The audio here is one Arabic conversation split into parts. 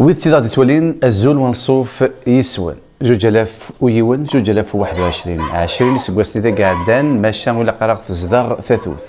ويد سيدي غادي تولين الزول ونصوف يسون 2001 2021 20 سكواسني تا قعدان ماشا ولا قراغ تزداغ ثاثوث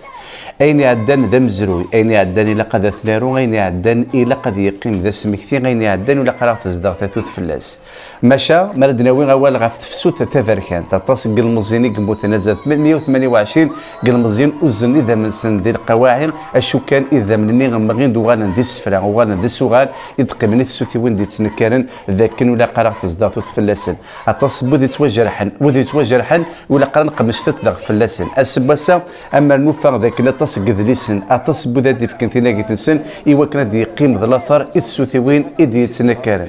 اين عدان ذا مزروي اين عدان الى قد ثلارو اين عدان الى قد يقيم ذا سمكتي اين عدان ولا قراغ تزداغ ثاثوث فلاس ماشا مردناوي غوال غاف تفسوت تفركان تطاس المزيني قمبوث نزل 128 المزين وزن اذا من سند القواعد الشكان اذا مني غمغين دوغال ندي السفرا وغال ندي السوغال يدقي من السوتي وين دي تنكرن ذاك ولا قراغ تزداغ فلاسن اطاس بودي توجرحن وذي توجرحن ولا قرا نقمش تدغ فلاسن السباسه اما نوفا ذاك اطاس قذليسن اطاس بوذا دي فكنتينا كيتنسن ايوا كان دي يقيم ذا الاثر السوتي وين يدي يتنكرن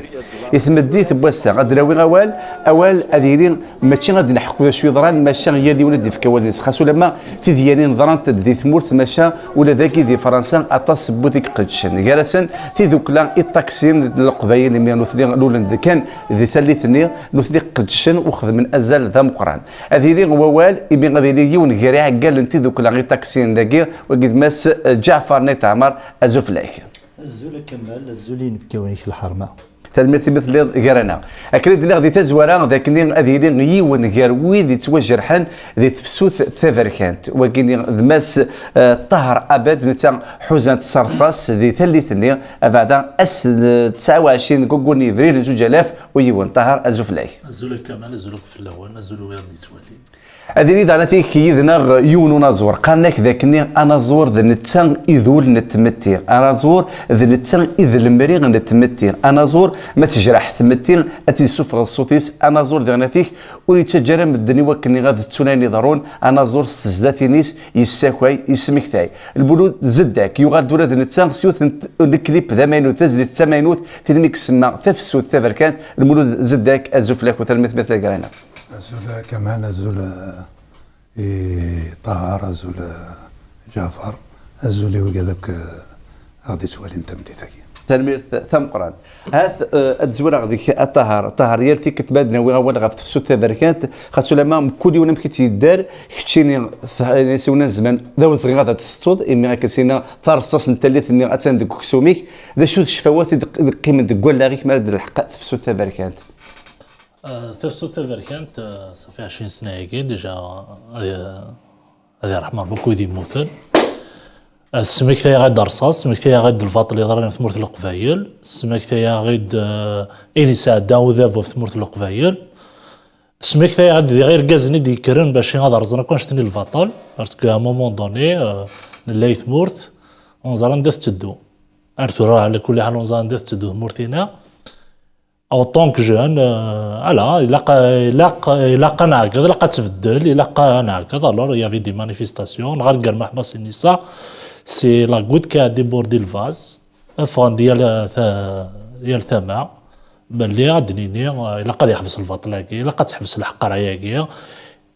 يثمدي ثباسا غاد راوي غوال اوال اديرين ماشي غادي نحكوا شويه ضران ماشي هي اللي ولد في كواليس خاصو لما تديانين ضران تدي ثمورت ماشا ولا ذاك دي فرنسا اطاس بوتيك قدشن جالسا تيذوك لا التاكسين القبايل اللي نوثلي لولند كان ذي ثالثني نوثلي قدشن وخذ من ازال ذا مقران هذه لي غوال يبي غادي لي يون كريع قال انت ذوك لا التاكسين داكي وقد ماس جعفر نيت عمر ازوفلاك الزول كمال الزولين في كوانيش الحرمه تلميذ مثل غيرنا اكيد اللي غادي تزورا ذاك اللي غادي يون غير ويدي توجرحن ذي تفسوت ثفركانت وكيني ذماس طهر ابد نتا حزن الصرصاص ذي ثلثني بعد 29 كوكوني فريل 2000 ويون طهر ازوفلاي الزول كمال الزول في الاول الزول غادي تولي هذه دانتي كيدنا يونو نازور قالك ذاكني انا زور ذا نتسان اذول نتمتي انا زور ذا نتسان اذ المريغ نتمتي انا زور ما تجرح تمتي اتي سفر الصوتيس انا زور ذانتيك ولي تجرى مدني وكني غاد تسوناني ضرون انا زور استزداتي نيس يساكوي يسمكتاي البلود زداك يغاد دور ذا نتسان سيوث الكليب ذا ماينو تزلي تسماينوت تلميك سما تفسو الثفركان المولود زداك ازوفلاك وتلمث مثل قرانا الزول كمان الزول طهر الزول جعفر الزول وكذاك غادي تولي انت مديتاكي تلميذ ثم قران هذا الزوره غادي طهر يالتي كتبادنا وغاول غاف تفسو تذركانت خاصو لما كل يوم كيتيدار كتشيني نسيونا الزمان ذا وزغي غادا تصود امي كاسينا ترصاص نتليث ني اتاندك كسوميك ذا شو الشفوات قيمه دكول لا غيك مال الحق تفسو تذركانت تفسو تذركانت صافي 20 سنه هيك ديجا هذه رحمه ربك ويدي موثل السمك تاعي غاد رصاص السمك تاعي غاد الفاطل اللي ضرنا في ثمورة القبايل السمك تاعي غاد إلي ساعدة وذابو في ثمورة القبايل السمك تاعي غاد غير كازني دي كرن باش غاد رزنا كون شتني الفاطل باسكو ا مومون دوني نلاي ثمورت ونزار ندث تدو ارتو راه على كل حال ونزار ندث تدو ثمورتينا او طونك جون على لاقا نعقد لاقا تبدل لاقا نعقد الور يافي دي مانيفيستاسيون غير قال محبس النساء سي لا غوت كا ديبوردي الفاز افغان ديال ثما بلي غادنيني الا قاد يحبس الفاطلاكي الا قاد تحبس الحقراياكي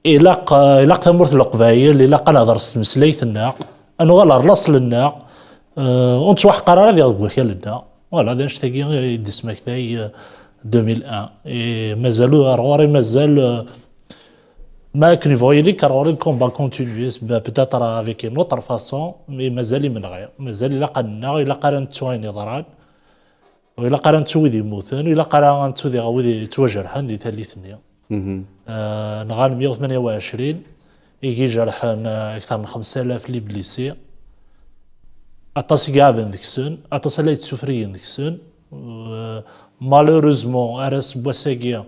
الا تمرت القبايل الا قاد نهضر مسليتنا انو غالا رلاص لنا اونت واحد قرار هذه غتقول لنا فوالا هذا نشتاقي يدي سماك تاعي 2001 اي مازالو رغوري مازال ما كني فويلي كروري كومبا كونتينيوس بيتيتر افيك اون اوتر فاسون مي مازال من غير مازال الا قلنا الا قرا نتواني ضران وإلا قرا نتوذي موثن وإلا قرا نتوذي غاودي توجرحن دي ثالثنيا نغال 128 يجي جرحان اكثر من 5000 لي بليسي اطاس كافن ديكسون اطاس لا يتسفريين ديكسون مالوروزمون ارس بوساكيا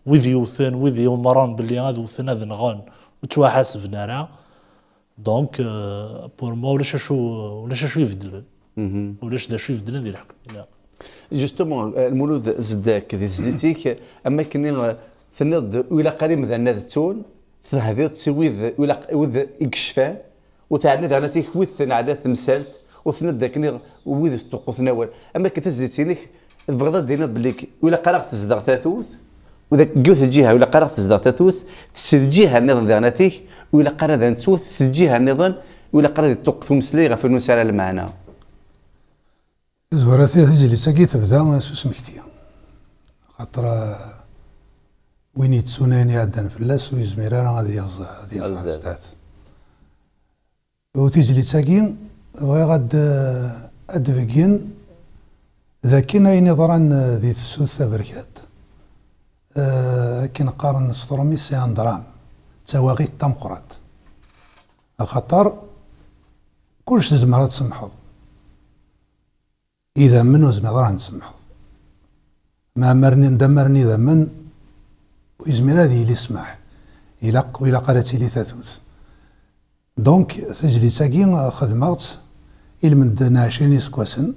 وذ يوثن وذ يومران باللي هذا وثن هذا نغان وتواحاسبنا راه دونك بور ما ولاش شو يفدلن ولاش دا شو يفدلن ديال الحكم جوستومون المولود زداك ذي زديتيك اما كني ثنض ولا قريب مثلا تون هذا تسوي ولا وذ يكشفان وتعني ذا نتيك وذ عادات تمثالت وثنض ذاك وذ استوقف نوال اما كتزيتينك البغضاء دينا بليك ولا قرأت تزدغ ثاثوث وذاك جوث الجهه ولا قرأت تزدغ ثاثوث تسجيها النظام ذا نتيك ولا قرأ ذا نسوث تسجيها النظام ولا قرأ توقف مسلي غير في المسألة المعنى زوراتي تجي ساكي تبدا سمكتي خاطر وين يتسوناني عندنا فلاس ويزميران غادي يزاد وتيجي لي ساكي غاد ادفكين ذاكنا ينظران ذي تسوث بركات كي نقارن سترومي سي ان درام تواغيت تمقرات خاطر كلش تزمر تسمحض إذا منو زمر راه نسمحض ما مرني ندمرني إذا من ويزمر هذه اللي يسمح إلا قالت لي ثاثوث دونك تجلي ساكين خدمات إلى من دنا 20 سكواسن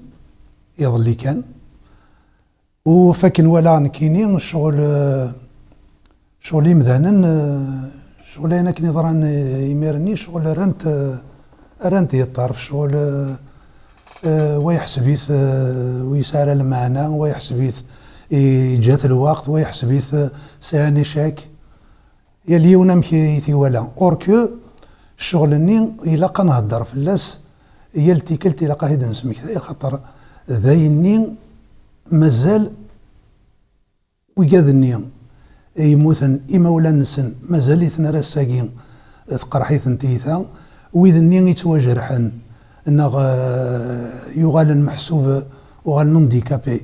يظلي كان وفاكن ولا نكيني شغل مذانا شغل انا كني ضران يميرني شغل رنت يطرف شغل ويحسبيث ويسال المعنى ويحسبيث جات الوقت ويحسبيث ساني شاك يلي ونمشي ثي ولا اوركو الشغل إلا قنهضر في اللاس يلتي كلتي لقاه نسميك خاطر ذايني مازال ويقاذني يموتن إما ولا نسن مازال يثنى ساقين ثقرحيث نتيثا ويذني يتواجرحن انه يغال محسوب وغال نونديكابي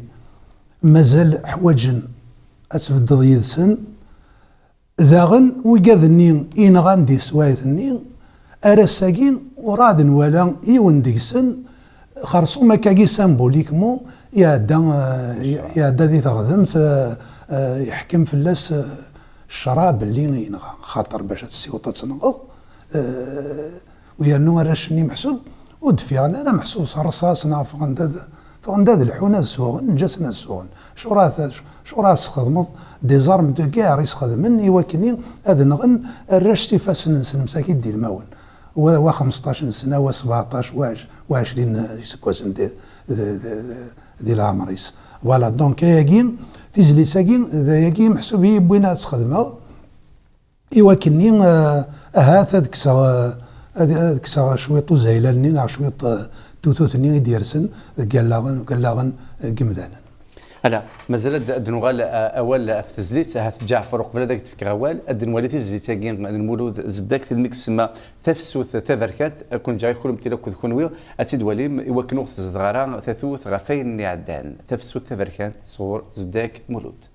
مازال حواجن اتبدض يدسن ذاغن ويقاذني إن غاندي سوايثني أرساقين وراد ولا يون ديكسن خرصو ما كاكي سامبوليكمون يعدا ذي تغذمت يحكم في اللاس الشراب اللي ينغى خاطر باش السيوطة تنغض ويانو راشني محسوب ودفع انا محسوب رصاص فغنداد الحونه السوغن جاسنا السوغن شو راه تخدمض دي زارم دو كاع يسخدمن يوكني هذا نغن الرشتي فاسن نسن مساكين ديال الماون و 15 سنه و 17 و 20 سكواسن ديال العمريس فوالا دونك ياكين تيجلي ساكين ياكين محسوب بوينات تخدمها يوكني هذا كسا شويط زايلالني شويط توثني ديرسن قلاغن قمدانا هلا مازال الدنوغال اول في تزليت هاث جعفر وقبل ذاك تفكر اوال الدنوالي تزليت كاين المولود زداك الميكس ما تفسوث تذركات كون جاي كلهم تيلا كونوي اتيدوالي يوكنوا صغارا ثاثوث غفين يعدان تفسوث تذركات صور زداك مولود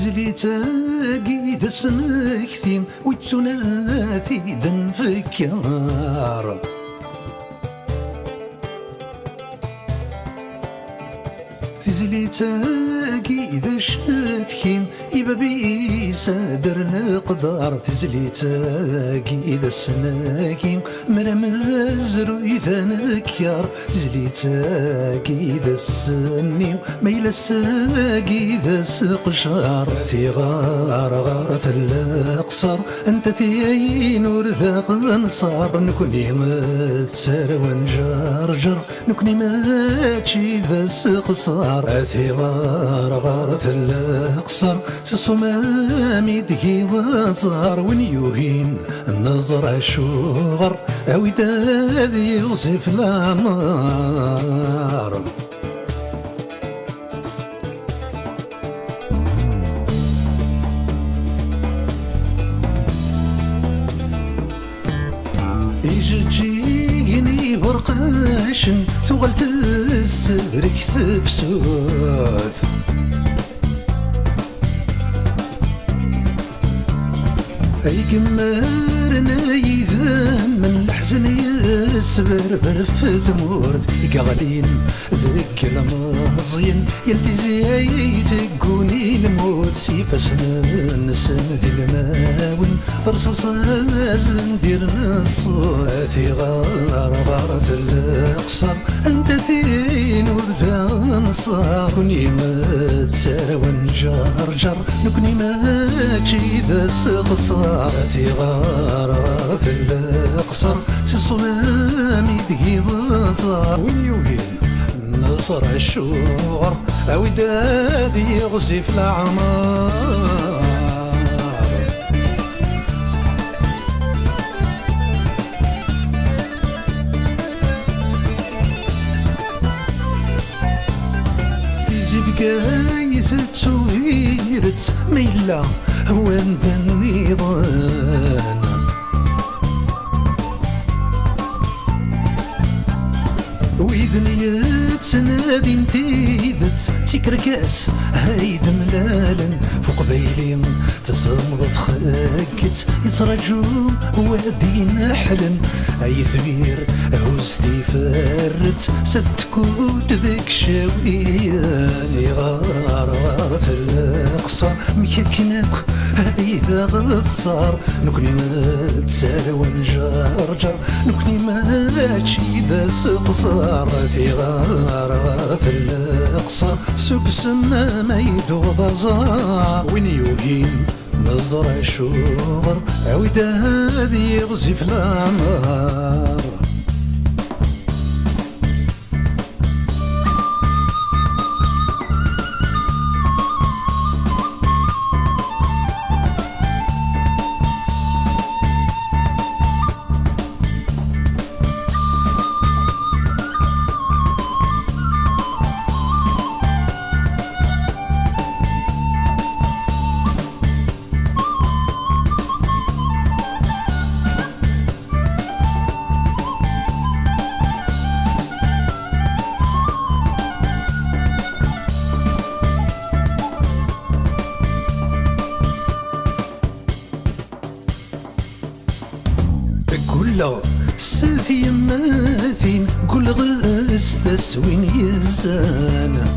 تزليتاكي ذا سمكتيم ويتسوناتي دنفكار تزليتاكي ذا شاتكيم يبابي سادر القدار تزليتاكي ذا السناكين مرم الزرو إذا نكيار تزليتاكي ذا السني ميل الساقي ذا سقشار في غارة الأقصر أنت ثيين ورثاق الأنصار نكوني متسار ونجرجر نكوني ماتشي ذا سقصار في غارة الأقصر سصمامي دقي وصار ونيوهين النظر شغر أوداد يوصف الأمار يجيني برقاشن ثغلت السبرك ثبسوث أي كمارنا يذم من الحزن يسبر برف ثمورث يقغلين ذك الماضيين يلتزي تقوني الموت سيفسنا نسن ذي الماون فرصص زندير الصوت في غارة الأقصر أنت ثين ورثا نصار كوني متسار ونجرجر نكوني ماتشي ذا سقصار في غارة الأقصر سصمامي دقي وصار ونيوهين نصر الشغر أوداد يغزف الأعمار في زبقايث تسوي تيرت ميلا وين النظام وإذن يتنادي نتيدت تيكركاس هايد ملالا فوق بيلين تزمض فخاكت يترجو وادي نحلا أي ثمير هوزتي فارت ستكوت ذاك شاوية غار في الأقصى ميكناك إذا غتصار نكني ما تسالوى نجرجر نكني ما تشي ذا سقصار في غار في الأقصى سوق سما ما يدوب زار وين يوهين نزرع شغر عوداد يغزف الأنهار ساثي ماثين كل غاس تسوين يزانا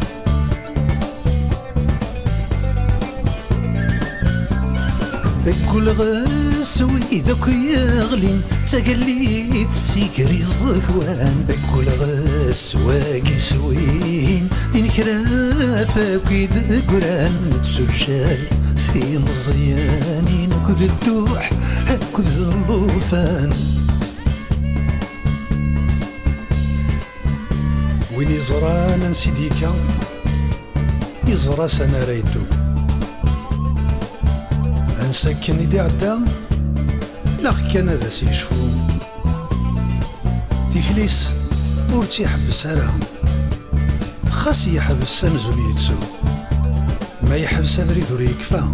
كل غاس وإذاك يغلين تقليت سيكري زكوان كل غاس واقي سوين دين كرافة وكيد قران تسجل في مزيانين كذ الدوح كذ اللوفان وين يزران نسيديكا يزرى سنة ريتو انسكن يدي عدا لا كان هذا سيشفو تيكليس ور تيحبس راه خاص يحبس سمزون يتسو ما يحبس بريد ور يكفى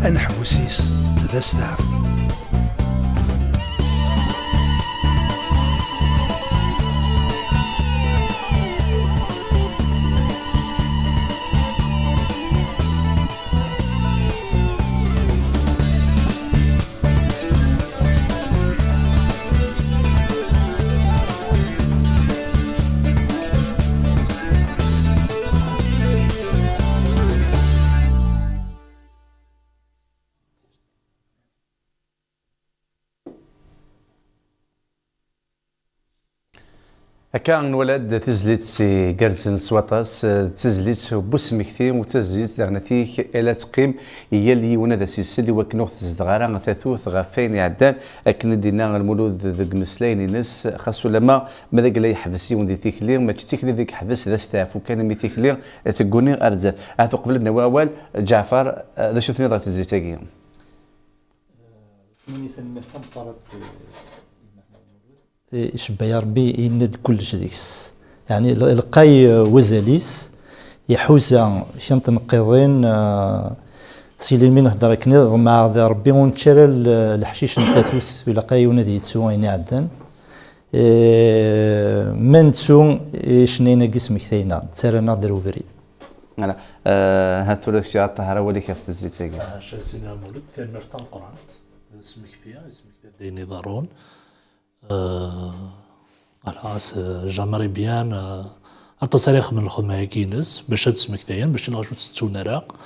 انا حبوسيس هذا استعب هكا نولد تزليت سي جالسن سواطاس تزليت بوسمكتي وتزليت دغنتيك الى تقيم هي اللي وندا سيسل وكنوخ تزدغارا ثاثوث غفين يعدان اكن دينا المولود ذك مسلاين ناس خاصو لما ماذا قال يحبس يون دي تيكلير ما تيكلي ذيك حبس ذا ستاف وكان مي تيكلير تقوني ارزات هذا قبل نواوال جعفر ذا شو ثني تزليتاكي ثمانية ثمانية قمطرت يشبه يا ربي يند كلش ديكس يعني لقاي وزاليس يحوزا شنط نقيضين سيلي من هضر كنا مع ربي ونتشرى الحشيش نتاتوس ولقاي ونادي يتسوين عدن من تسون شنينا قسمك ثينا تسرنا درو بريد انا هاد ثلاث شهور طهاره ولي كيف تزليتاكي شاسينا المولد ثاني مرتان قران اسمك ثيا ديني ضارون خلاص جامري بيان التصاريخ من الخدمة كينس باش تسمك ثيان باش نغشو تستون راق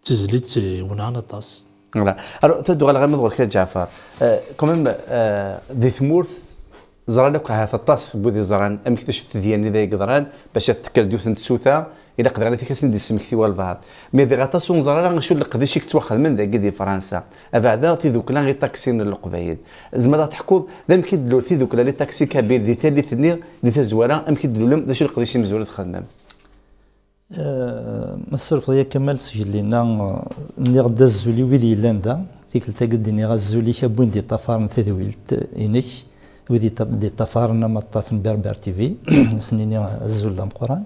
تزليت ونعنا طاس لا تدو على غير كي جعفر كوميم ذي ثمورث زرانك هذا الطاس بودي زران ام كتشفت ديالني ذا يقدران باش تذكر ديوث نتسوثا الى قدر على تيكاسن دي سمكتي والبعض مي ذي غطاس ونزران شو اللي قديش يتواخذ من ذا دي فرنسا بعدا تيذوك لا غي تاكسين القبايل زعما تحكوا ذا مكيدلو تيذوك لا لي تاكسي كبير دي ثالث ني دي تزواره ام كيدلو لهم ذا شو اللي قديش مزوره تخدم الصرف ديال كمال سجل لنا ني غدا الزولي ويدي لاندا فيك التقدني غزولي كابوين دي طفار ثذويلت انك ودي طفارنا مطاف بربر تي في سنيني الزول دام قران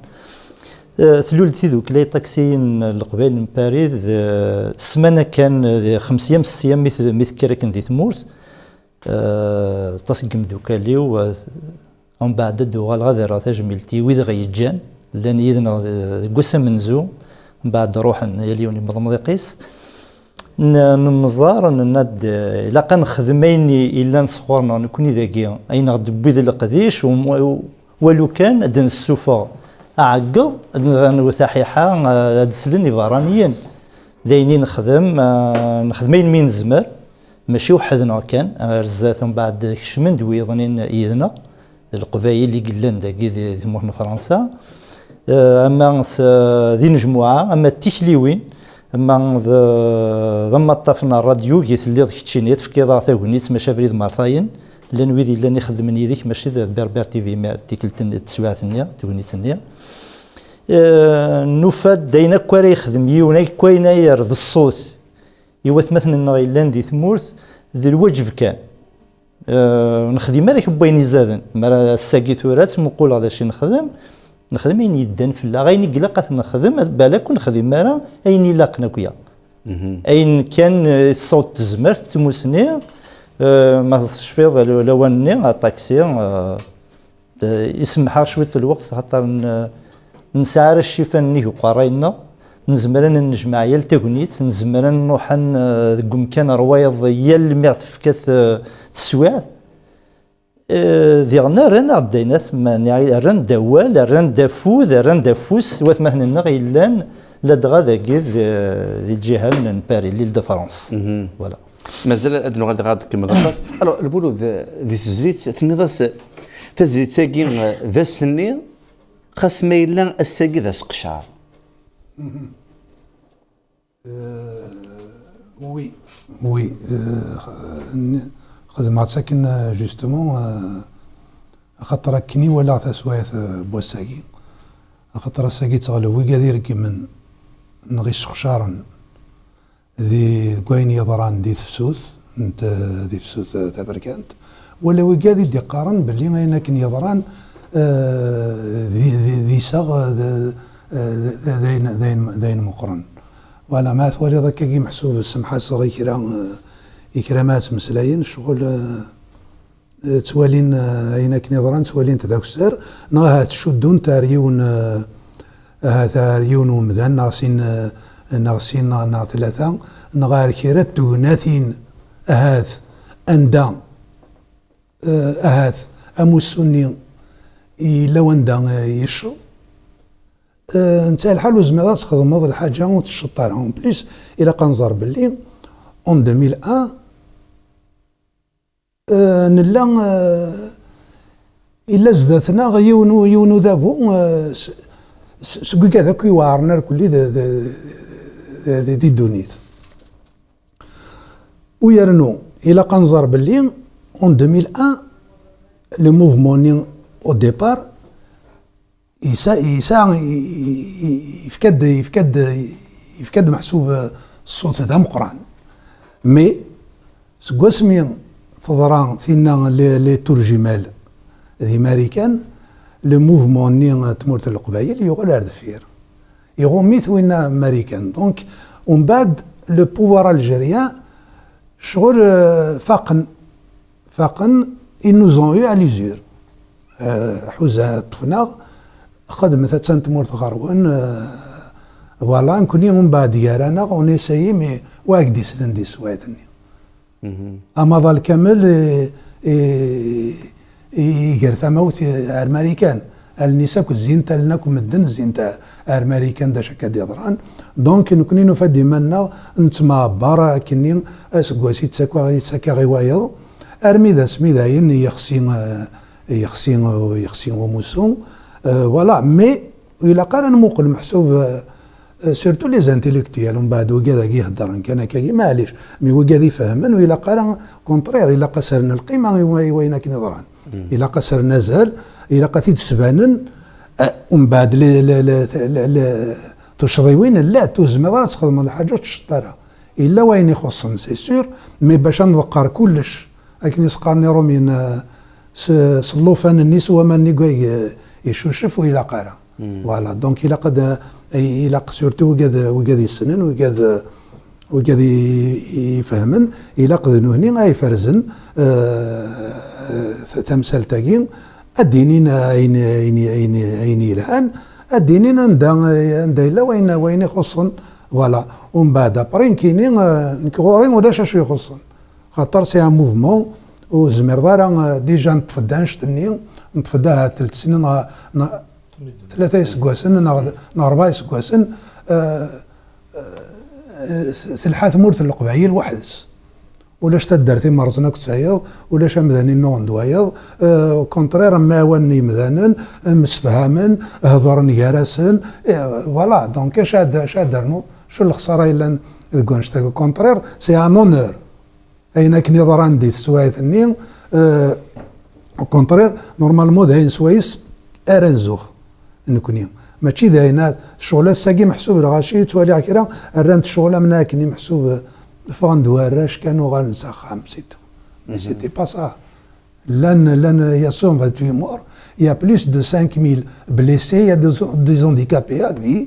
ثلولتي دوك لي طاكسيين القبائل من باريس السمانه كان 5 ايام 6 ايام مثل كراكن دي ثمورت تصقم دوكالي ومن بعد دوغال غادي راه تجميلتي ويد غيجان لان يدنا قسا منزو من بعد روح يليوني مضمض يقيس نمزار ناد الا كنخدميني الا نصغرنا نكوني ذاكيا اين غد بيد القديش ولو كان ادن السوفا اعقض وثاحيحه هاد سلني برانيين دايني نخدمين من زمر ماشي وحدنا كان رزات من بعد كشمن دويضنين ايدنا القبائل اللي قلان داكي دي مورن فرنسا اما ذي مجموعه اما التشليوين اما ضم طفنا الراديو كي تلي كتشينيت في كيضا تاغنيت ماشا بريد مارساين لان ويدي اللي نخدمني ذيك ماشي بربر تي في مار تيكلت تسوات النيا تاغنيت النيا نفاد داينا كواري يخدم يوناي كوينا يرد الصوت يوث مثلا غيلان ذي ثمورث ذي الوجف كان نخدم مالك بوين زادن مرا الساقي ثورات مقول هذا الشيء نخدم اين يدن في الله غيني قلقت نخدم بالك ونخدم مرا اين لاقنا كويا اين كان الصوت تزمر تموسني ما شفيض لواني طاكسي يسمح شويه الوقت خاطر نسعر الشيفان وقراينا نزمرن نجمع يال تاغنيت نزمرن نروح ذك مكان روايض يال الميغ فكاث تسويع ذيغنا رانا غدينات ران دوال ران دافوذ ران دافوس وثمهنا غيلان لدغا ذاكي ذي الجهه من باري ليل دو فرنسا فوالا مازال ادنو غاد تكمل الراس الو البولو ذي تزريت ثنيضاس تزريت ساكي ذا السني خاص ما يلا الساقي ذا سقشار وي وي خدمات ساكن جوستومون خاطر كني ولا تسوايث بوساكي خاطر الساقي تغلو وي قادر كي نغي سقشارا ذي كوين يضران دي تفسوث انت دي فسوث تبركانت ولا وي قادر دي قارن باللي غينا كن يضران ذي صاغ داين مقرن ولا ما ثوالي ذاك كي محسوب السمحه صغي إكرامات مسلاين شغل توالين أينك نظران توالين تداك السر نغا تشدون تاريون تاريون ومدان ناغسين نا ثلاثة نغا الكيرات دوناثين أهاث أندا أهاث أموسوني إلا وندا يشرب انت الحال وزميضات تخدم هذه الحاجة وتشطر اون بليس إلا كنزار باللي اون 2001 نلا إلا زداتنا يونو دابو سكوي كذا كي وارنا كل دي دونيت ويرنو إلا كنزار باللي اون 2001 لو موفمون او ديبار يفكد محسوب الصوت هذا مقران مي سكواسمي تضران ثينا لي ترجمال ذي ماريكان لو موفمون ني تمورت القبايل يغول على دفير يغوميت وين ماريكان دونك ومن بعد لو بوفوار الجيريان شغل فاقن ils nous ont eu à l'usure حوزة طفنا خدمت تسنت مورت غروان فوالا نكوني من بعد يارانا ونسايي مي واكدي سلندي سوايتني اما ظل كامل يقر ثموت الماريكان النساء كزين تلناكم الدن زين تاع الماريكان دا شكا ديضران دونك نكوني نفدي منا نتما بارا كني اسكواسي تساكا غيوايض ارمي ذا سمي ذاين يخسين وموسون فوالا مي إلا قال نموقل محسوب سيرتو لي زانتيليكتويال ومن بعد وكذا كي يهضر كان كي معليش مي وكذا يفهمن وإلا قال كونترير إلا قصرنا القيمة وين كي نظران إلا قصر نزل إلا قتيد سبانن ومن بعد تشريوين لا توزمر تخدم الحاجة تشطرها إلا وين يخصن سي سور مي باش نذكر كلش لكن يسقرني رومين صلوفان النسوة من يشوشف وإلى قارا فوالا دونك إلا سورتو وقاد يسنن وقاد يفهمن إلا قد نهني أي فرزن تمثال تاكين الدينين أين الآن الدينين عند إلا وين يخصن فوالا ومن بعد أبرين كاينين نكغورين ولا شاشو يخصن خاطر سي ان موفمون وزمير دارا ديجا نتفدا نشتني نتفداها 3 سنين 3 سكواسن 4 سكواسن سلحات مورت القبعيل وحدس ولاش تدرتي مرزنا كتعيض ولاش مذاني نون دوايض كونترير ما وني مذانن مسفهامن هضرن يارسن فوالا دونك شادرنو شو الخساره الا تقول نشتاق كونترير سي ان اونور اين كني ضران دي سوايث ني كونترير نورمالمون داين سوايس ارنزوخ نكوني ماشي داينات الشغله ساقي محسوب الغاشي توالي عكرا الرانت الشغله مناكني محسوب فان دواراش كانوا غنسخام سيتو مي سيتي با سا لان يا 128 مور يا بلوس دو 5000 بليسي يا دي زونديكابي ا في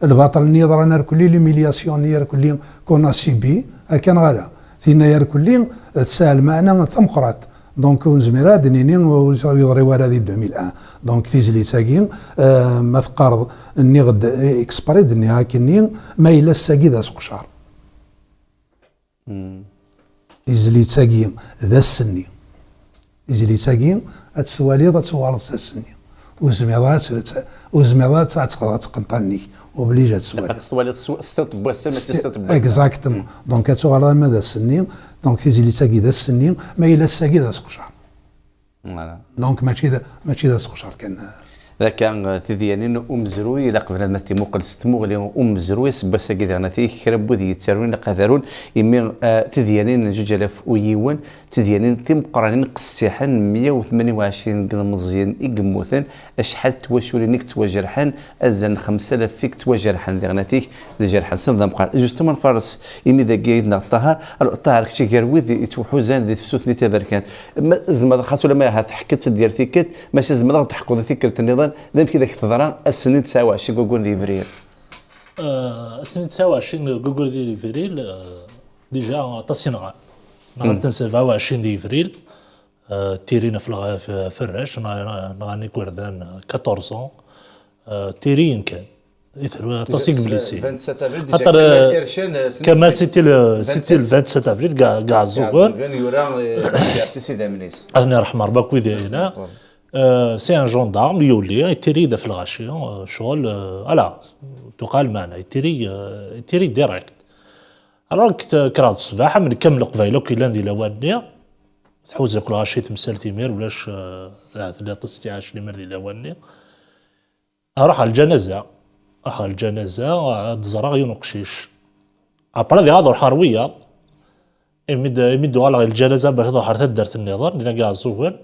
الباطل نيضر انا كل ليميلياسيون نير كل كون سيبي كان غالا ثينا ير كل تسال معنا ثمقرات دونك زميرا دنيني ويضري ورا دي 2001 دونك تيزلي ساكين ما تقارض اني غد اكسبريد اني هاكني ما الا الساكي ذا سقشار تيزلي ساكين ذا السني تيزلي ساكين هتسوالي ذا تسوال السني وزميرات تقنطني وبلي جات سوالي تسوالي ستات بواسه ما تستات بواسه اكزاكتومون دونك تسوال ماذا السني دونك تيزلي ساكي ذا السني ما الا الساكي ذا سقشار دونك ماشي ذا سقشار كان ذا كان تذيانين مزروي لا قبل ما تيموقل ستموغلي مزروي سباسا كذا انا تي كربو ذي يتسارون قذرون يمي تذيانين 2001 تذيانين تيم قرانين قستيحن 128 قلمزيين يقموثن اشحال تواشولي نيك تواجرحن ازن 5000 فيك تواجرحن ذي غناتيك الجرحن سنظام قال جوستومون فارس يمي ذا كايدنا الطهر كشي كاروي ذي توحوزان ذي فسوث ني تباركان زعما خاص ولا ما حكت ديال تيكت ماشي زعما تحقوا ذيك النظام ذا كذا كثران السنين 29 جوجل ليفريل السنين 29 جوجل ليفريل ديجا تصينغا نغاد 27 ديفريل تيرينا في الراش نغاني كوردان 14 تيرين كان يثر تصيق بليسي خاطر كمال سيتي ال 27 افريل كاع الزوغون الله يرحم ربك ويدينا سي ان جوندارم يولي يتيري في الغاشي شغل الا تقال معنا يتيري ديريكت راك كراد الصباح من كامل قبايله كي لاندي لواني تحوز لك الغاشي تمثال تيمير ولاش 16 مر ديال لواني راح الجنازه تزرع ينقشيش ابرا دي هذا الحرويه يمدوا على الجنازه باش تظهر تدرت النظام لان كاع الزوال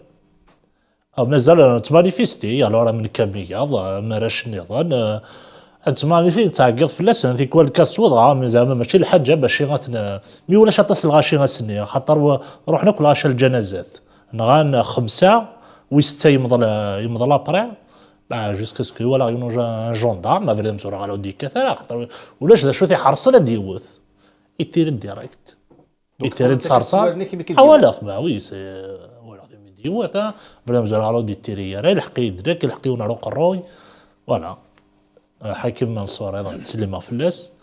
او مازال تمانيفيستي الوغ من كامية ماراش النظام تمانيفي تعقد في اللسان في كل كاس وضع زعما ماشي الحاجه باش غاتنا مي ولاش تصل غاشي غاسني خاطر روحنا كل غاشا الجنازات نغان 5 و6 يمضى لابري جوسكا سكو ولا ينوجا جوندارم ما فريم زور على ديك كثر خاطر ولاش ذا شو تيحرصل ديوث يتير ديريكت يتير صارصار حوالا وي سي ديوثا فريم زور على دي تيريا راه الحقي درك الحقيونا رو قروي فوالا حاكم منصور ايضا تسلم في اللاس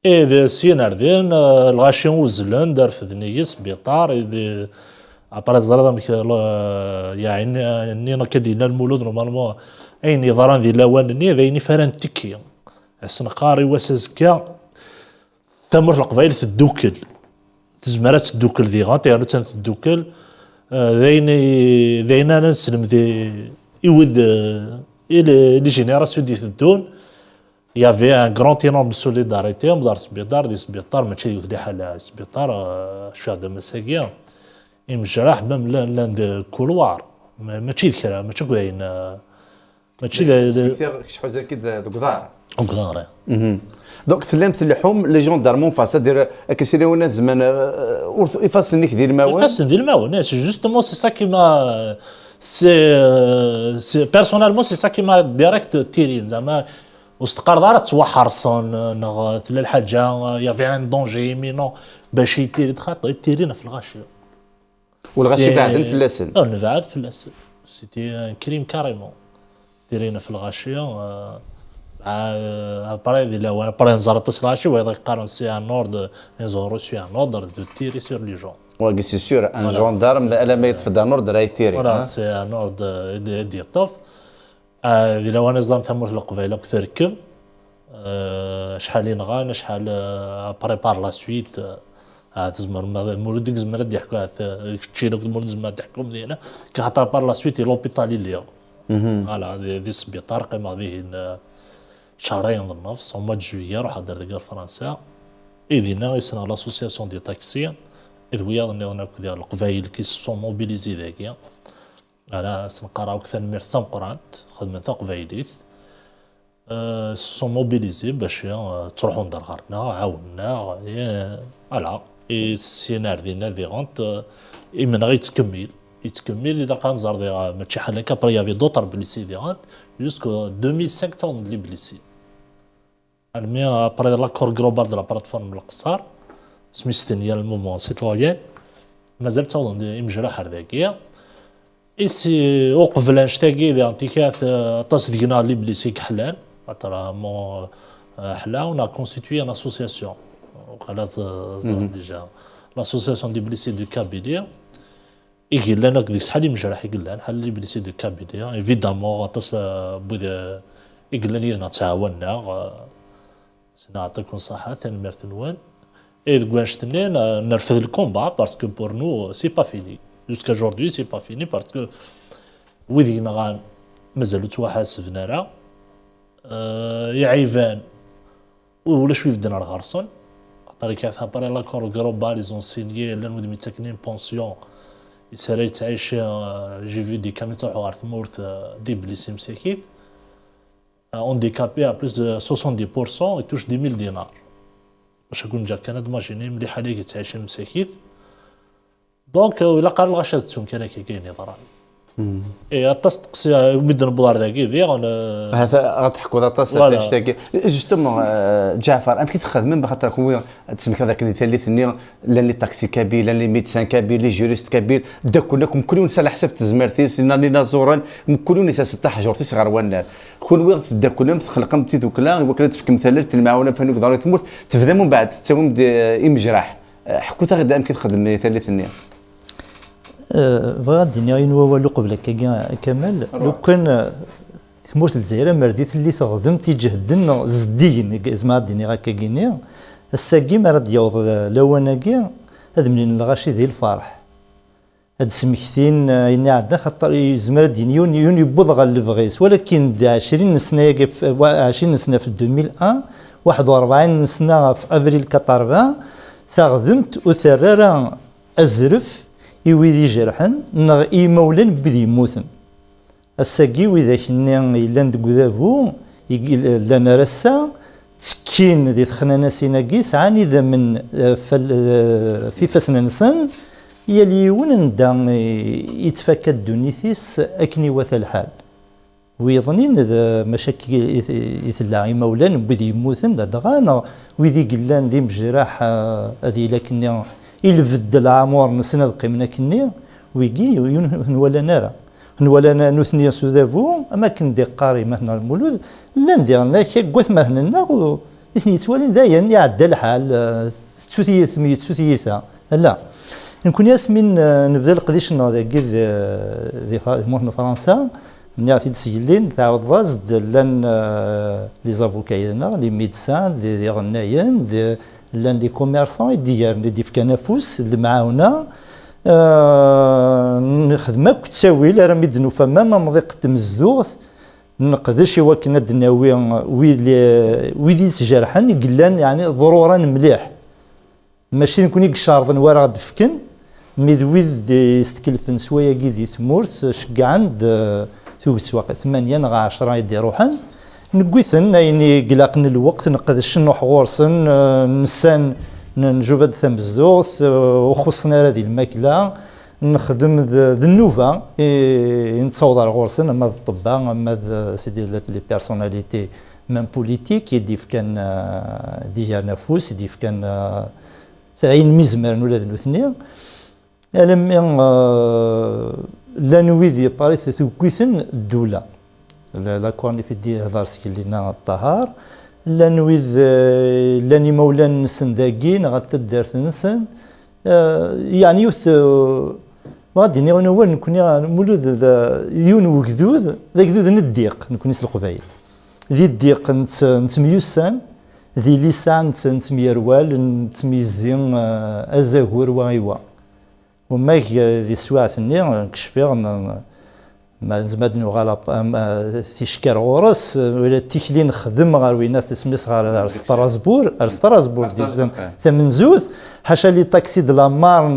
اذا سيناردين الغاشي وزلان دار في ذنيا سبيطار اذا ابرا زرادم يعني نينا كدينا المولود نورمالمون اين ضران ذي لوان ني ذيني فران تكي السنقاري وسازكا تمر القبائل تدوكل تزمرات تدوكل ذي غانتي تدوكل ذينا نسلم ذي يود لي جينيراسيون دي تدون يافي ان غران تينور دو سوليداريتي مدار سبيطار دي سبيطار ماشي يوث حال سبيطار شهاده مساكيه يمجرح بام لاند كولوار ماشي ذكرى ماشي كاين ماشي شحال زي كده قدار قدار دونك تلمت اللحوم لي جوندارمون فاس دير كيسيريونا زمان يفاس نيك ديال الماون يفاس ديال الماون جوستومون سي سا كي ما سي بيرسونيلمون سي سا كيما ديريكت تيرين زعما وستقار دار توحرصون نغ ثلا الحاجه يافي ان دونجي ايمينون باش يتيري تخاطر يتيرينا في الغاشيه والغاشي بعد الفلاسن بعد الفلاسن سيتي ان كريم كاريمون تيرينا في الغاشيه ابري لا وانا ابري نزرت الغاشيه ويض يقارن سي ان اوردر نزور روسي ان اوردر دو تيري سور لي جون وي سي سور ان جوندارم لا ما يتفدى نورد راه يتيري فوالا سي ان اوردر دي طوف اذا وانا نظام تمر القبيله كثر ركب شحال ينغان شحال بريبار لا سويت تزمر المولود زمر يحكوا تشيلوك المولود زمر تحكوا مدينه كخاطر بار لا سويت لوبيتالي اليوم فوالا ذي السبيطار قيمه هذه شهرين النفس هما جوية روح دار ديال فرنسا إذن يسنا لاسوسياسيون دي تاكسي إذ ويا ظني ديال القبايل كي سون موبيليزي ذاكيا أنا سنقراو كثر من ثم قرانت خدمة قبايليس سون موبيليزي باش تروحوا ندار غارنا عاونا فوالا إي السينار ديالنا ديغونت إمن غير يتكمل إلا كان زار ماشي حال هكا بري يافي دوطر بليسي ديغونت جوسكو 2500 لي بليسي المي ابري لاكور جلوبال دو لا بلاتفورم القصار سميستنيا الموفمون سيتويان مازال تاوضن مجرح هذاكيا إيسي وقف لانشتاقي دي انتيكات طاس دينا لي بليسي كحلان خاطر مو حلا ونا كونستيتوي ان اسوسياسيون وقالت ديجا لاسوسياسيون دي بليسي دو كابيليا يقول لنا ديك شحال مجرح يقول لنا حل لي بليسي دو كابيليا ايفيدامون طاس بوذا يقول لنا نتعاوننا سنعطيكم صحة ثاني مرتنوان إذ قوانشتنين نرفض الكومبا باسكو بور نو سي با فيني جوسكا جوردي سي با فيني باسكو ويدي نغان مازالو توحاسبنا راه يعيفان ولا شوي بدنا الغرسون عطاري كيف بري لاكور غلوبال لي سينيي لان ودي متسكنين بونسيون يسالي تعيش جي في دي كامي تروحو غار ثمورت دي بليسي مساكيت handicapé à plus de 70% et touche 10 000 dinars. باش نكون جا كندا ماجيني مليح عليك تعيش مساكين دونك الا قال الغاشا تسون كان كاين ضرر اي تستقسي بدنا بلار ذاكي ذي هذا غتحكوا هذا طاس تاعك جوستومون جعفر يمكن تخدم بخاطر هو تسمك هذاك اللي ثاني لا لي تاكسي كبير لا لي ميدسان كبير لي جوريست كبير دا كلكم كلون على حساب تزمرتيس لنا نازوران كلون نسا 16 جورتيس غير وانا كل وقت دا كلهم تخلقم تي دوكلا وكلا تفك مثلا المعاونه فانوك داري تموت تبدا من بعد تساوم مجراح حكوا تا غدا يمكن تخدم ثاني بغا الدنيا ين والو قبل كمال لو كان ثمورت الجزائر مرديت اللي تخدم تيجهدن زدين زعما الدنيا هكا كينيا الساكي ما راه يوض لواناكي هذا منين الغاشي ذي الفرح هاد سمكتين يني عندنا خاطر يزمر الدنيا يون يبوض غا الفغيس ولكن 20 سنه 20 سنه في 2001 41 سنه في ابريل 40 تخدمت وثرارا ازرف يويدي جرحن نغ إيمولن بدي يموتن الساقي وإذا كنا إلا ندقذافو لنا رسا تسكين ذي تخنانا سيناكي سعاني إذا من في فسنا نسن يليون ندا يتفكى الدنيثيس أكني وثا الحال ويظنين إذا مشاكل يثلا إيمولن بدي يموتن دغانا ويذي قلان ذي مجراح هذه لكن يلفد العمر نسند قيمنا كني ويجي نولا نارا نولا نثني سوذافو اما كندي قاري مهنا المولود لا ندير لك قوث مهنا اثني توالين ذايا يعدى الحال تثيث ميت تثيثا لا نكون ياسمين نبدا القديش ذاك ذي مهنا فرنسا نعطي تسجيلين تاع الضازد لان لي زافوكاينا لي ميدسان ذي غنايين لان لي كوميرسون يدير اللي في كنافوس اللي معاونا نخدمك تساوي راه ميدنو فما ما مضي قدم الزوغ نقدرش وكنا دناوي ويدي تجرحن قلان يعني ضرورا مليح ماشي نكون يقشارضن ورا دفكن ميدويد يستكلفن سوايا كيدي ثمورت شكعند ثوق سواق 8 نغا 10 يدي روحن نقيثن يعني قلاقن الوقت نقدرش نروح غورسن نسان نجوب هاد ثمزوث وخصنا هذه الماكله نخدم ذا النوفا نتصوض على غورسن اما الطباء اما سيدي لي بيرسوناليتي من بوليتيك يديف كان ديجا نفوس يديف كان ثعين مزمر ولا ذو اثنين لما لا نويذ يباري ثوكيثن الدولة لا كوني في دي هضار سكيلينا الطهار لا نويذ لاني مولان سنداقين غتدار نسن يعني يوث غادي نقول نكون مولود يون وكذوذ ذاك ذوذ نديق نكون نسلق بايل ذي الديق نتميوسان ذي لسان نتميروال نتميزين ازاهور وايوا وما ذي سواعة ني كشفيغ ما زماد نوغالا تيشكر غورس ولا تيكلي نخدم غير وينا تسميس غير ستراسبور ثمن زوز حاشا لي طاكسي د لا مارن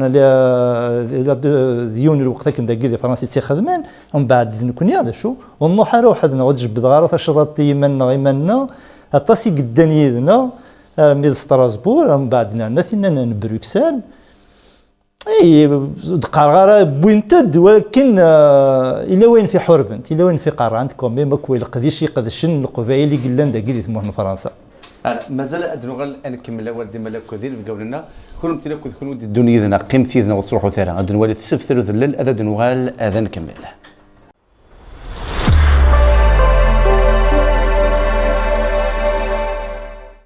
ديون الوقت كنت كي فرنسي تيخدمين ومن بعد نكون هذا شو ونروح روحنا وتجبد غير تشرط يمنا يمنا اطاسي قدان يدنا ميد ستراسبور من بعد نثنا بروكسل اي دقار بوينتد ولكن الى وين في حربنت الى وين في قرانت كومي ما كوي القديش يقدشن القبائل اللي قلنا داكي تموت فرنسا مازال ادنو نكمل اول ديما لا كودير بقولنا كون تلا كون الدنيا قيمتي وتروحوا ثرا ادنو ولي تسفتر ذلل اذا نوغال اذا نكمل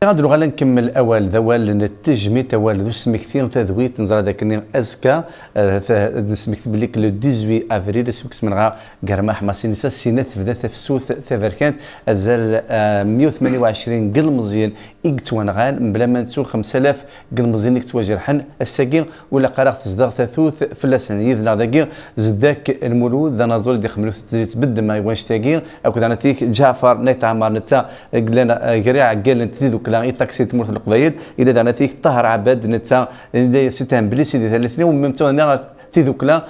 غادي غالا نكمل اول ذوال التجميد توال ذو سمكتين تذويت نزرا ذاك ازكا نسمكت بلي لو 18 افريل سمكت من غا كرماح ماسينيسا سينات بدا تفسوت تفركانت ازال 128 قل مزيان اكتوانغان بلا ما نسو 5000 قل مزيان اكتواجرحن الساكين ولا قراغ تصدر ثاثوث فلاسن يذنا ذاكي زداك المولود ذا نازول دي خملوث تزيد بد ما يوانش تاكين اكو نتيك جعفر نيت عمار نتا قلنا قريع قال نتيذو لاغي تاكسي تموت القبايل الى دانتيك طهر عباد نتا سيتان بلي سيدي ثلاثه وممتو انا تيذوكلا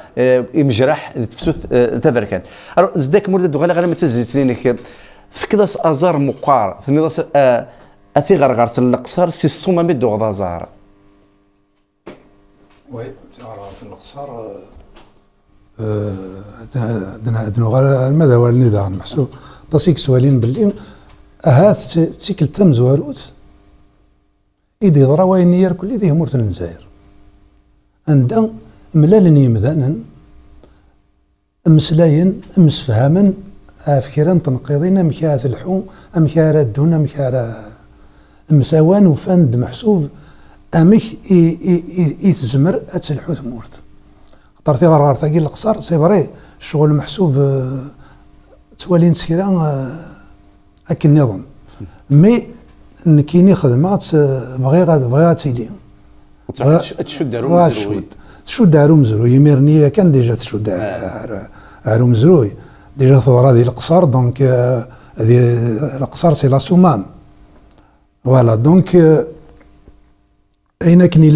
مجرح تفسوت تفركات زداك مولد غالا غير ما تزلت لينك فكداس ازار مقار ثنيداس اثي غرغرت الاقصار سي الصومامي دو غدازار وي غرغرت الاقصار دنا غالا المدى والنظام محسوب تصيك سوالين باللي هات تسيكل تم زواروت إيدي ضرا وين يركل إيدي مورت الجزائر عندنا ملال يمذانا مسلاين مسفهما أفكارا تنقيضين مكاث الحوم أمكارا دون أمكارا مساوان وفند محسوب أمك يتزمر أتسلحو ثمورت طرتي غرغر ثاقي القصار سيبري الشغل محسوب توالين سكيرا هاك النظام مي كيني خدمات بغيها تيلي تشد دارو مزروي تشد دارو مزروي ميرنيه كان ديجا تشد دارو مزروي ديجا ثورة ديال القصار دونك هذه القصار سي لا سومام فوالا دونك اين كني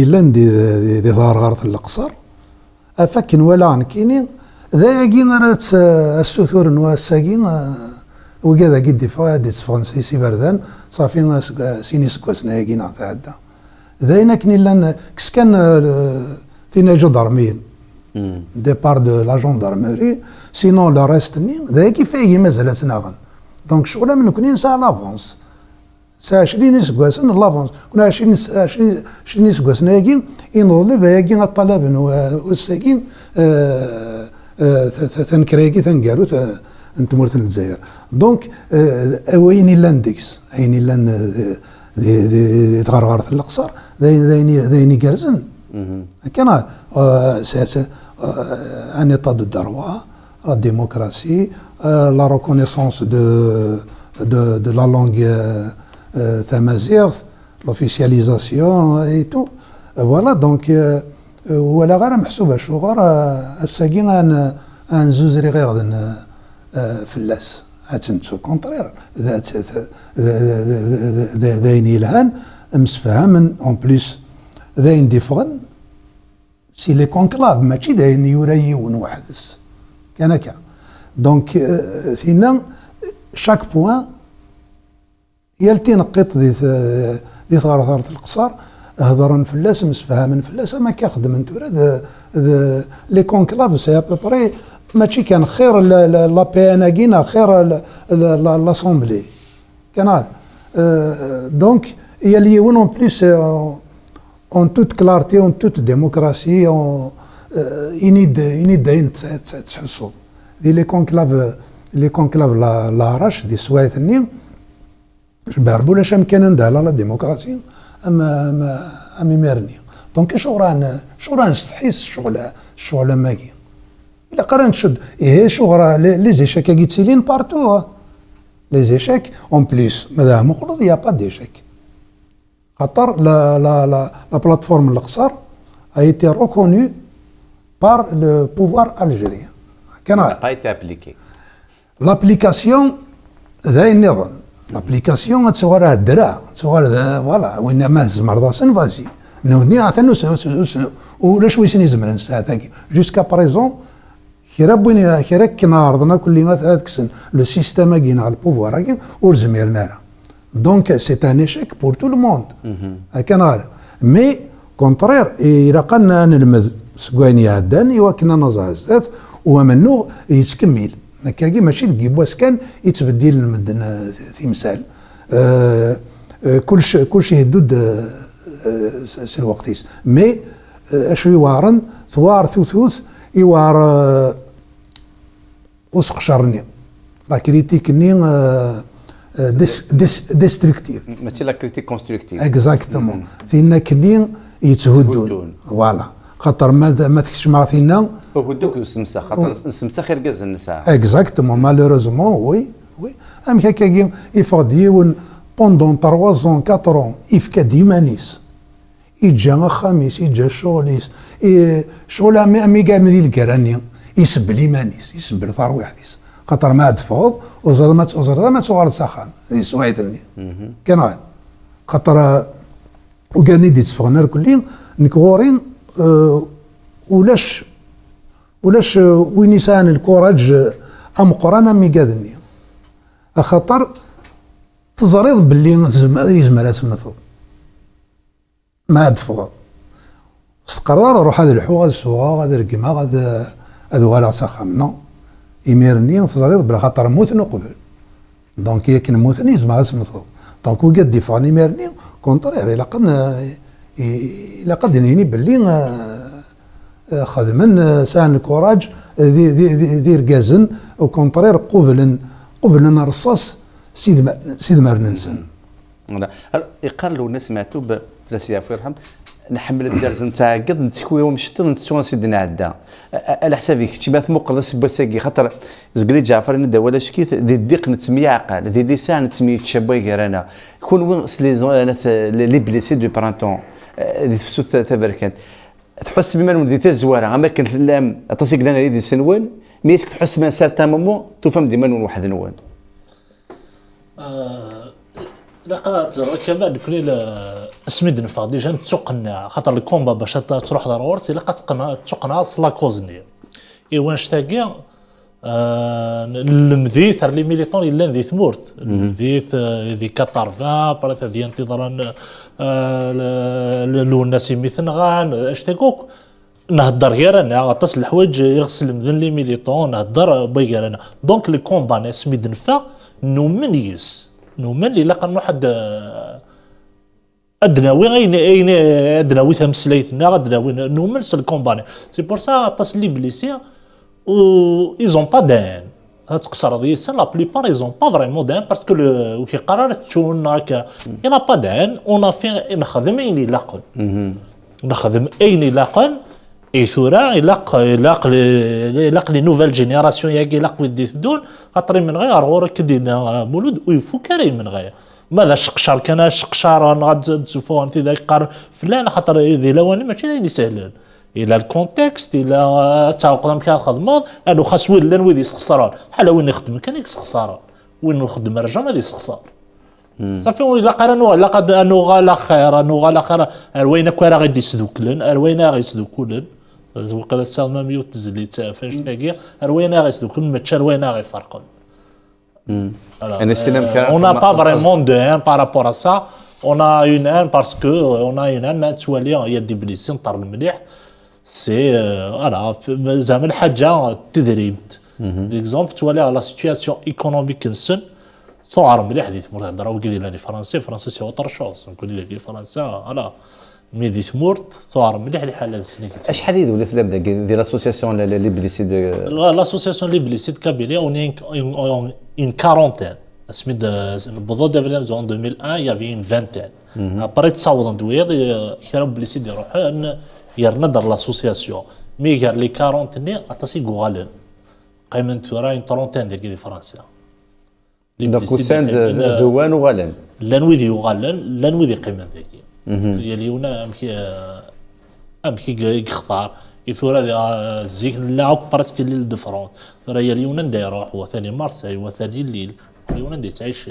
لاندي دي غارغارة القصار افكن ولا عن كيني ذاكي راه السثور والساكين وكذا قد فواد فرنسيسي بردان صافي سيني سكواسنا ياكي تعدى ذاينا كني لان كسكان تينا جندرميين ديبار دو لا جوندارموري سينون لا ريستني ذاكي فايكي مازال تناغن دونك شغله من كوني نسا لافونس سا 20 سكواسن لافونس كنا 20 سكواسنا ياكي ينظل ياكي الطلب والساكين ثنكريكي ثنقارو انتمورت الجزائر دونك وين لاندكس اين لان تغرغرت الاقصر ذايني كارزن كان ان ايطا دو دروا لا ديموكراسي لا ريكونيسونس دو لا لونغ تامازيغ لوفيسياليزاسيون اي تو فوالا دونك ولا غير محسوبه شغل الساكين ان زوزري غير فلاس هاتنتو كونترير ذاين الهان مسفهم اون بليس ذاين ديفغن سي لي كونكلاف ماشي ذاين يوريون وحدس كان هكا دونك ثينا شاك بوان يلتي نقيط دي ثغرة القصار هضرن فلاس مسفهمن فلاس ما كيخدم انتو لي كونكلاف سي ابوبري ماشي كان خير لا بي ان كينا خير لاسومبلي كان دونك il y a l'Ion en plus en toute clarté, en toute démocratie, il need تحسوا لي كونكلاف لا عرش دي سوايت النيم جبار ولا شام كان ندها لا ديمقراطيه اما ميرني دونك شو راه نستحيس الشغل ماكي الا قرا نشد شو راه لي زيشاك كيتسيلين بارتو لي زيشاك اون بليس ماذا مقلوط يا با ديشاك خاطر لا بلاتفورم القصر a été reconnue par le pouvoir algérien. Ça n'a pas été appliqué. L'application ذا النظام l'application تصور الدرا تصور فوالا وين ما زمر راسن فازي نوني عثنو ولا شوي سني زمرن ساعه جوسكا بريزون خيرا كنا عرضنا كل ما تكسن لو سيستيم كاين على البوفوار كاين ورزميرنا دونك سي ان ايشيك بور تو لو موند هكا مي كونترير الى قلنا نلمذ سكواني عدان ايوا كنا نزازات ومنو يتكمل هكاكي ماشي الكيبواس كان يتبدل المدن تمثال كلشي يدود سي الوقتيس مي اشو يوارن ثوار ثوث يوار وسقشرني لا كريتيك ني ديستركتيف ماشي لا كريتيك كونستركتيف اكزاكتومون ثينا كني يتهدون فوالا خاطر ما تكش مع ثينا هدوك السمسه خاطر السمسه خير كاز النساء اكزاكتومون مالوروزمون وي ام هكا يفضيون بوندون 3 ans 4 ans يفكا ديما نيس يجا خميس يجا شغليس شغل امي كاع مدير الكراني يسبل ايمانيس يسبل ثرويحتيس خاطر ما تفوض وزرمات ما تغار سخان هذه سوايتني كان خاطر وكان يدي تفغنا كلين نكورين ولاش وين يسان الكوراج ام قرانا مي قادني خاطر تزريض باللي يزمر اسمثو ما دفغ استقرار روح هذا الحو السوا هذا الكما هذا ولا سخمنا يميرني تزريض بلا خاطر موتن قبل دونك ياك نموتني يزمر اسمثو دونك وقد ديفاني ميرني كونترير الا قد نيني باللي خدمن سان الكوراج ذي ركازن وكونترير قبل نرصاص سيد مرنسن يقال الناس سمعتوا بلاسيا في يرحم نحمل الدرز نتاع قد نتسكوي ومشطل نتسوى سيدنا عدا على حسابك شي ما ثموق سباساكي خاطر زقري جعفر ند ولا شكيت ذي الديق نتسمي عقل ذي لسان نتسمي تشابوي غيرانا يكون وين لي بليسي دو برانتون ذي تفسو تبركات تحس بما ذي تزواره اما كنت لام اتصيك لنا يدي سنوان ميسك تحس ما سارتا مومو تفهم ديما واحد نوان لقات كمان كل اسميد نفاق ديجا تسوقنا خاطر الكومبا باش تروح ضروري لقات تسوقنا اصلا كوزني ايوا نشتاقي المذيث لي ميليطون الا ذي ثمورت المذيث ذي كطرفا برا ذي انتظارا لو الناس مثنغان اشتاقوك نهضر غير انا غطاس الحوايج يغسل مذن لي ميليطون نهضر بغير انا دونك لي كومبا اسميد نفاق نومن اللي لقى واحد ادناوي غين ادناوي تمسليتنا ادناوي نومن سي الكومباني سي بور سا طاس لي بليسي و ايزون با دان تقصر ديسا لا بليبار ايزون با فريمون دان باسكو وكي قررت تشون هكا ينا با دان اون في نخدم اين يلاقن نخدم اين يلاقن اي ثورا يلاق لي نوفيل جينيراسيون ياكي يلاق ودي تدون خاطر من غير غور كدينا مولود ويفو كريم من غير ماذا شقشار كان شقشار غاد تشوفوا انت ذاك قار فلان خاطر ذي لواني ماشي اللي سهلين الى الكونتكست الى تعاقد كان خدمه انو خاص ولا ويدي يسخسران بحال وين يخدم كان يسخسران وين نخدم رجع ما يسخسر صافي ولا قرا لا قد انو غلا خير انو غلا خير وين كرا غادي يسدوكلن وين غيسدوكلن وقال السلمى ميوت تزليت فاش تلاقي روينا غيسدوكلن ما تشا روينا غيفرقون انا السينما كان اون با فريمون دو ان بارابور ا سا On a une haine parce que on a une haine ما توالي يدي بليسي نطر مليح سي فوالا زعما الحاجه تدريبت ليكزومبل توالي لا سيتوياسيون ايكونوميك نسن ثوار مليح دي تمر هضره وقال لي فرنسي سي اوتر شوز نقول لك فرنسا فوالا مي دي تمور ثوار مليح الحاله السنه شحال يدوي في الابدا ديال لاسوسياسيون لي بليسيد لاسوسياسيون لي بليسيد كابيلي اون une quarantaine. Pendant le développement en 2001, il y avait une vingtaine. Après, تصاوضوا دوير كانوا بليسيد يروحوا يرنا دار لاسوسياسيون. مي قال لي 40 ني اتاسي غوالن. قيمن ترى une trentaine ديال فرنسا. دونك وساند ذوان وغالن. لانويدي وغالن لانويدي قيمن ذيك. يليونا امكي يختار يثورا زيك نلعب براسك الليل دو فرونس ثرا يليونا ندا يروح وثاني مارساي وثاني الليل يليونا ندي تعيش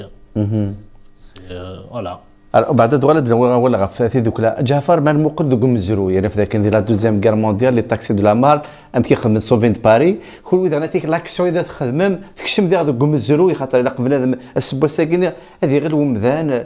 فوالا بعد تغلد ولا غفاثي دوك لا جعفر ما المقد دوك مزرو يعني في ذاك ندير لا دوزيام كار مونديال لي تاكسي دو لا مار ام كيخدم سوفين دباري كل ويدا ناتيك لاكسيون اذا تخدم تكشم ديال دوك مزرو خاطر الا قبل هذا السبوه ساكن هذه غير ومذان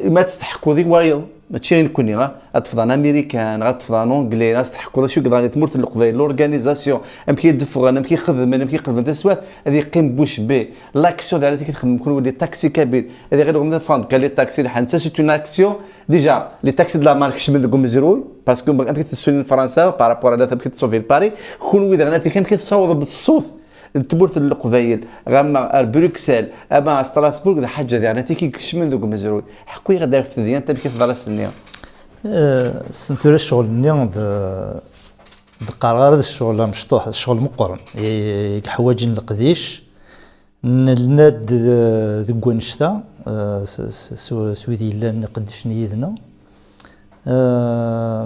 ما تستحقوا ذي وايض ماشي نكوني غتفضل امريكان غتفضل انجلي غتستحقوا شو كذا تمرت القبائل لورغانيزاسيون ام كيدفغ ام كيخدم ام كيخدم تسوات هذه يقيم بوش بي لاكسيون ديال اللي كتخدم كون ولي تاكسي كبير هذه غير غنى فاند قال لي التاكسي اللي حنت سيت اون اكسيون ديجا لي تاكسي دو لا مارك شمل دوك مزرول باسكو ام كتسولين فرنسا بارابور على ثبت تصوفي باري كون ويدا غنى كان كيتصاوض بالصوت تبورت القبائل غاما بروكسل اما ستراسبورغ حاجه يعني كيكشمل دوك مزرول حكوي غدا في الديان انت كيف ضل السنيه سنتوري الشغل نيون قرار الشغل مشطوح الشغل مقرن حوايج القديش الناد ذو نشتا سويدي لا نقدش نيدنا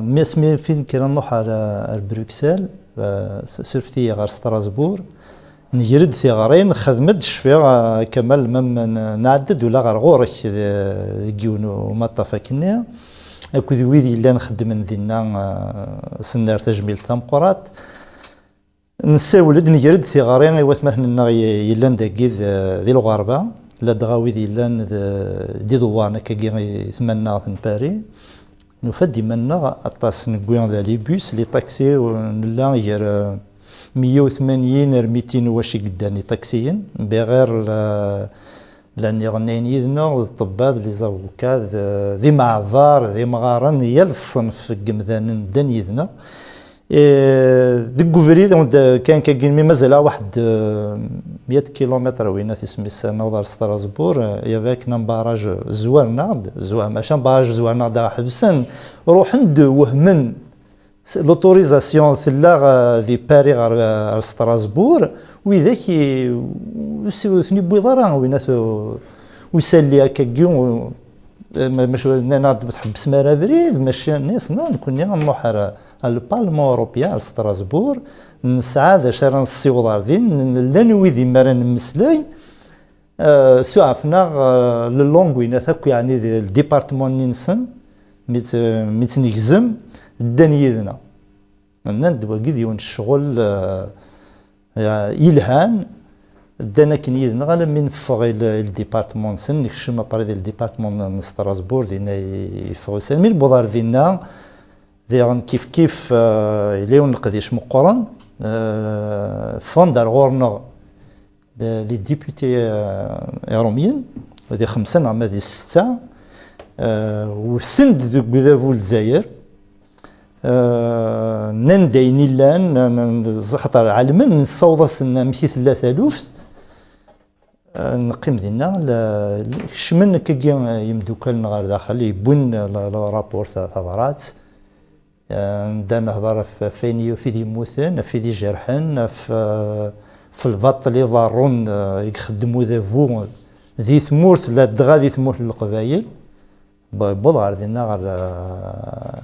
مي اسمي فين كنا نروح على بروكسل سرفتي غير ستراسبور نجرد ثغرين خدمت شفيع كمال مم نعدد ولا غير غورك كيونو ما طافكني اكو ويدي اللي نخدم ندينا سنار تجميل تامقرات نساولد نجرد ثغرين ايوات مثلا يلان داكي ذي الغربه لا دغاوي دي لان دي دوارنا كي ثمنا باري نفدي منا اطاس نكويون لي بوس لي طاكسي ولا غير 180 ر 200 واش قداني طاكسيين بغير لاني غنين يدنا الطباب لي زافوكات ذي معذار ذي مغارن هي الصنف قمذان دان يدنا ذي كوفري كان كاين مازال واحد 100 كيلومتر وين تسمي السنه ودار ستراسبور يا ذاك باراج زوارناد ماشي باراج زوارناد حبسن روح عند وهمن لوتوريزاسيون ثلا ذي باري غير ستراسبور وذاك ثني بويضرا ويناثو ويسالي هكا كيون ماشي ناض تحبس مارا بريد ماشي الناس نكون نروح البارلمون اوروبيان ستراسبور نسعى ذا شرا السيوضار ذين لا نويذي مرا نمسلاي سعفنا للونغ ويناثاك يعني الديبارتمون نينسن ميتنيكزم الدنيا ندوا كذي الشغل يلهان دانا كن يدنا غالا من فوق الديبارتمون سن نكشم اباري ديال الديبارتمون ستراسبور دينا يفوق سامي البودار دينا ديال كيف ليون نقديش مقرن فوندر غورنا لي ديبوتي روميين هذه 5 نعم هذه 6 وثند ذوك بذابو الجزائر نندايني لان خاطر علما نصوض سنا مشي 3000 نقيم دينا شمن كي يمدوكلنا غير داخل يبون رابور تاع دا نهضر فين في دي موثن في دي جرحن في البط اللي ضارون يخدموا ذابو ذي ثمورت لا دغا ذي ثمورت القبايل بضغار دينا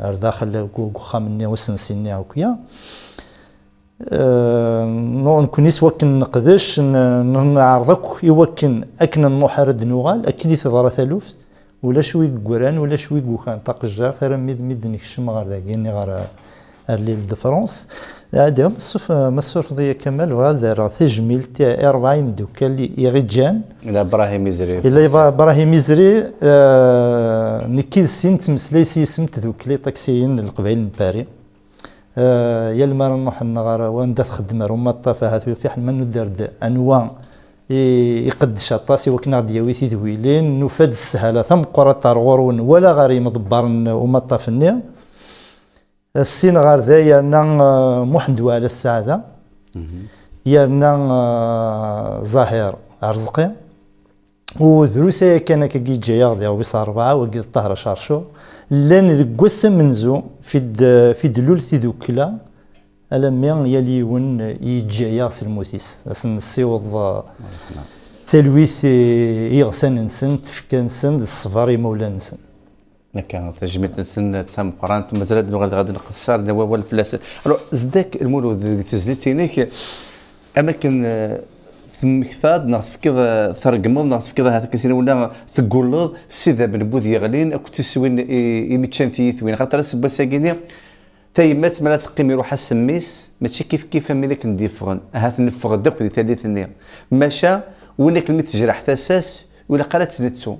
غير داخل خامني وسنسيني وكيا نكونيس وكن نقدش نعرضك يوكن اكن نحرد نوغال اكيد تضرا ثالوث ولا شوي قران ولا شوي كان طاق الجار ترى ميد نكشم غير داكيني غير الليل دو فرنسا هذا مصرف ضيا كمال وهذا تجميل تاع 40 دوكا اللي يغجان الى ابراهيم مزري الى ابراهيم مزري نكيد سين تمسلاي سيسم تذوكلي طاكسيين القبائل من باري يا المال نروح النغارة وين تخدم روما الطافة هذا في حنا ندرد انواع يقدش الطاسي وكنا دياويتي ذويلين نفاد السهالة ثم قرى طارغور ولا غاري مضبر وما طافني السين غار ذا يانا محندو على السعادة يانا ظاهر عرزقي ودروسي كان كي جايا ديال ويس 4 وكي الطهره شارشو لان ذك قسم منزو في دلول تيدوكلا ألميان يليون يجايا سلموثيس أسن السيوض تلويث يغسن نسن تفكا نسن الصفاري مولا نسن كان تجميت نسن تسام قرانت مازال اللغه غادي نقصر دابا الفلاس زداك المولود تزليتينيك اماكن ثم كثاد نفكر ثرقمض نفكر هذا كسينا ولا تقول سيدا بن بوذي غالين اكو تسوين يمتشان ثيثوين خاطر سبا ساكيني تايمات ملا تقيم يروح السميس ماشي كيف ملك نديفغن هات نفغ داك دي ثالث نيا ماشا ولا كلمه تجرح تاساس ولا قالت نتسو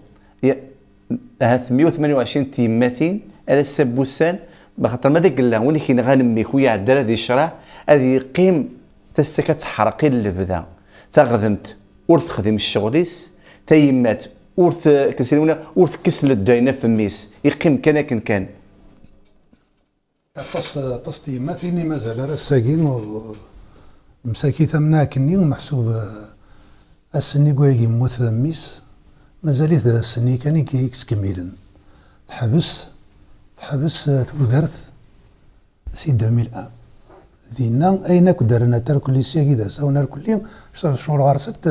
هات 128 تيماتين على السبوسان بخاطر ما داك لا وين كاين غانمي خويا عدال هذه الشرع هذه يقيم تستكا تحرقي البدا تغذمت ورث خدم الشغليس تيمات ورث كسينا ورث كسل الداينه في الميس يقيم كان طاس تيماتيني مازال راساكين مساكي ثمنا كني محسوب السني كواكي موت ميس مازال السني كان كيكميلن تحبس تودرت سي 2001 دينا اين كدرنا تركل سياكي دا ساونا كلين شهور غارست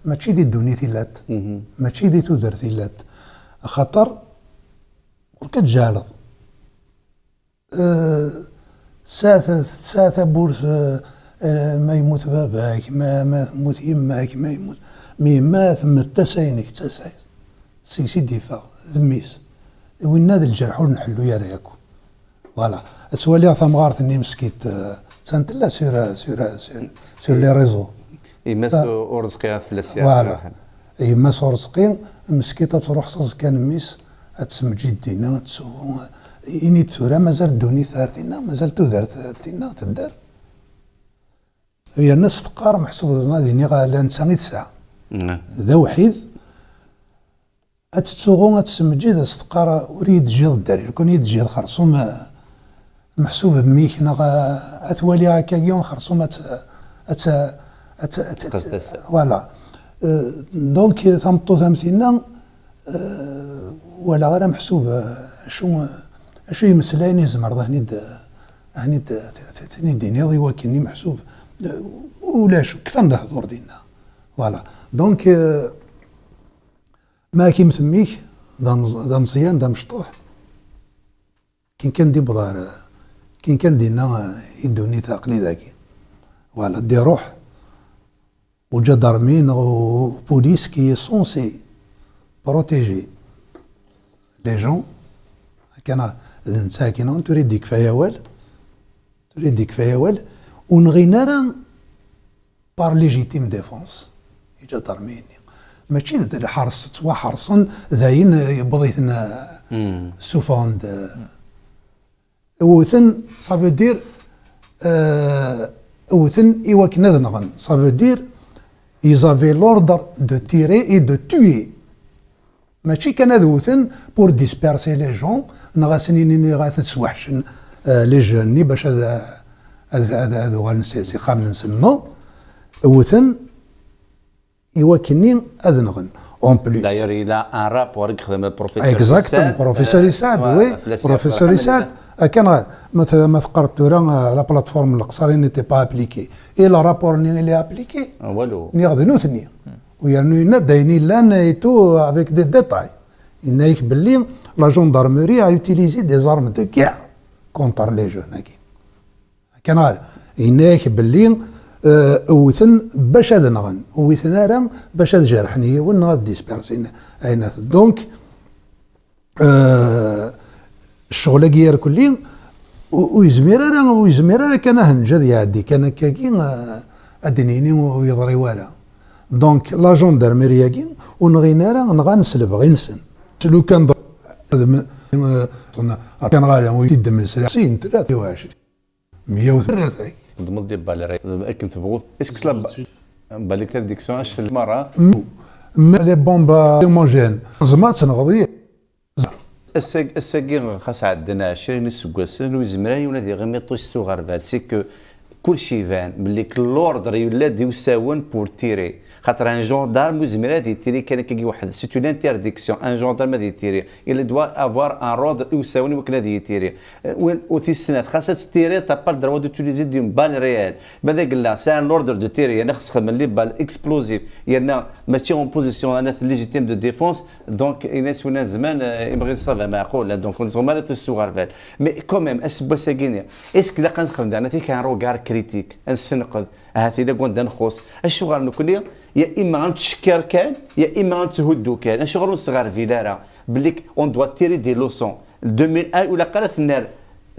ماشي دي دونيتي لات ماشي دي تودرتي لات خاطر وكتجالط ساعة بورس ما يموت باباك ما يموت يماك ما يموت ميما ثم التساينك تساين سي ديفا ذميس وين هذا الجرح ونحلو يا رياكو فوالا تولي ثم غارثني مسكيت سانت لا سور لي ريزو يماس ورزقي في السياق فوالا يماس ورزقي مسكيته تروح صوص كان ميس تسمجي دينا تسو إني تورا مازال دوني ثارتينا مازال تودرت تينا تدار هي الناس تقار محسوب غادي غالا نساني تسعة ذا وحيد اتسوغو اتسمجي ذا استقار وريد جيض الداري كون يد جيض خرصوم محسوب بميك نغا اتوالي هكاكيون خرصوم فوالا دونك ثمطو ثمثينا ولا غير محسوب شو يمسلايني زمر هني ديني وكني محسوب ولا شو كيف نحضر دينا فوالا دونك ما كي مسميك ذا مزيان ذا مشطوح كان دي بضار كان دينا يدوني ثاقلي ذاكي فوالا دي روح وجدارمين وبوليس كي سونسي بروتيجي لي جون كان ساكنون تريد كفايه وال ونغينا راه بار ليجيتيم ديفونس يجا دارميني ماشي الحرس توا حرصن ذاين بضيتنا سوفوند وثن صافي دير وثن ايوا كنا نغن صافي دير يزافي لوردر دو تيري اي دو توي ماشي كان ذوثن بور ديسبيرسي لي جون نغاسنين غاتسوحشن لي جوني باش هذا غنسيسي خام نسمو وثن يوكنين اذنغن اون بليس داير الى ان رابور يخدم البروفيسور اكزاكتومون بروفيسور يسعد وي بروفيسور يسعد كان ما فقرت ورا لا بلاتفورم القصاري نيتي با ابليكي اي لا رابور ني لي ابليكي والو ني غادي نوثني ويرنو داينين لان ايتو افيك دي ديتاي ينايك باللي لا جوندارموري ا يوتيليزي دي زارم دو كير كونتر لي جون هاكي كان ينايك باللي وثن باش هذا نغن وثن راه باش هذا جرحني ونغاد ديسبيرسين اينات دونك الشغل كير كلين ويزمير كان هنجد يعدي كان كاكي ادنيني ويضري ورا دونك لا جوندارميريا كي ونغينا راه نغا نسلب غير نسن لو كان هذا من كان غالي ويدي من 30 23 103 ضمن دي بالي اكن تبغوث اسك سلاب بالك ترديكسيون اش المره لي بومبا هوموجين زعما تنغضي الساكي خاص عندنا 20 سكواسن ويزمرا يونادي غير ميطوش الصغار فال سي كو كلشي يبان بلي لوردر يولاد يساون بور تيري خاطر ان جوندارم وزمرا يتيري كان كي واحد سي اون انترديكسيون ان جوندارم غادي يتيري il doit avoir un rôle يساون وكنا غادي يتيري وفي السنات خاصها تيري تا با دروا دوتيليزي دي بال ريال ماذا قلنا سي ان لوردر دو تيري انا خص خدم لي بال اكسبلوزيف يانا ماشي اون بوزيسيون انا في ليجيتيم دو ديفونس دونك الناس ونا زمان يبغي يصافى معقول دونك نزوما الصغار فال مي كوميم اسبوا ساكينيا اسك لا كنخدم انا في كان روغار كريتيك نسنقد هاتي لا كون نخص الشغل نكوني يا اما غنتشكر كان يا اما غنتهدو كان الشغل الصغار فيلارا بليك اون دوا تيري دي لوسون 2001 ولا قالت النار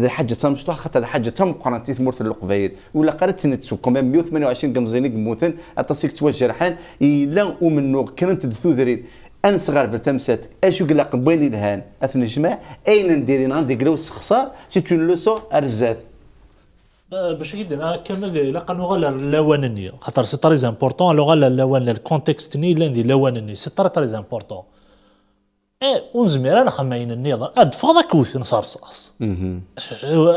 الحاجه تم مشطوح خاطر الحاجه تم قرنتي ثمورت القبايل ولا قالت سنتسو كوميم 128 قمزيني قموثن اتصيك توجرحان الا ومنو كانت تثوذري انا صغار في التمسات اشو قال قبيلي الهان اثني جماع اين نديرين عندي قلوس خسار سي اون لوسون ارزات باش يدير كمل الا قالوا غير اللوانني خاطر سي تري امبورطون لو غير اللوان الكونتكست ني لاندي لوانني سي تري امبورطون ونزمير انا خماين النظام اد فضاك وث نصرصاص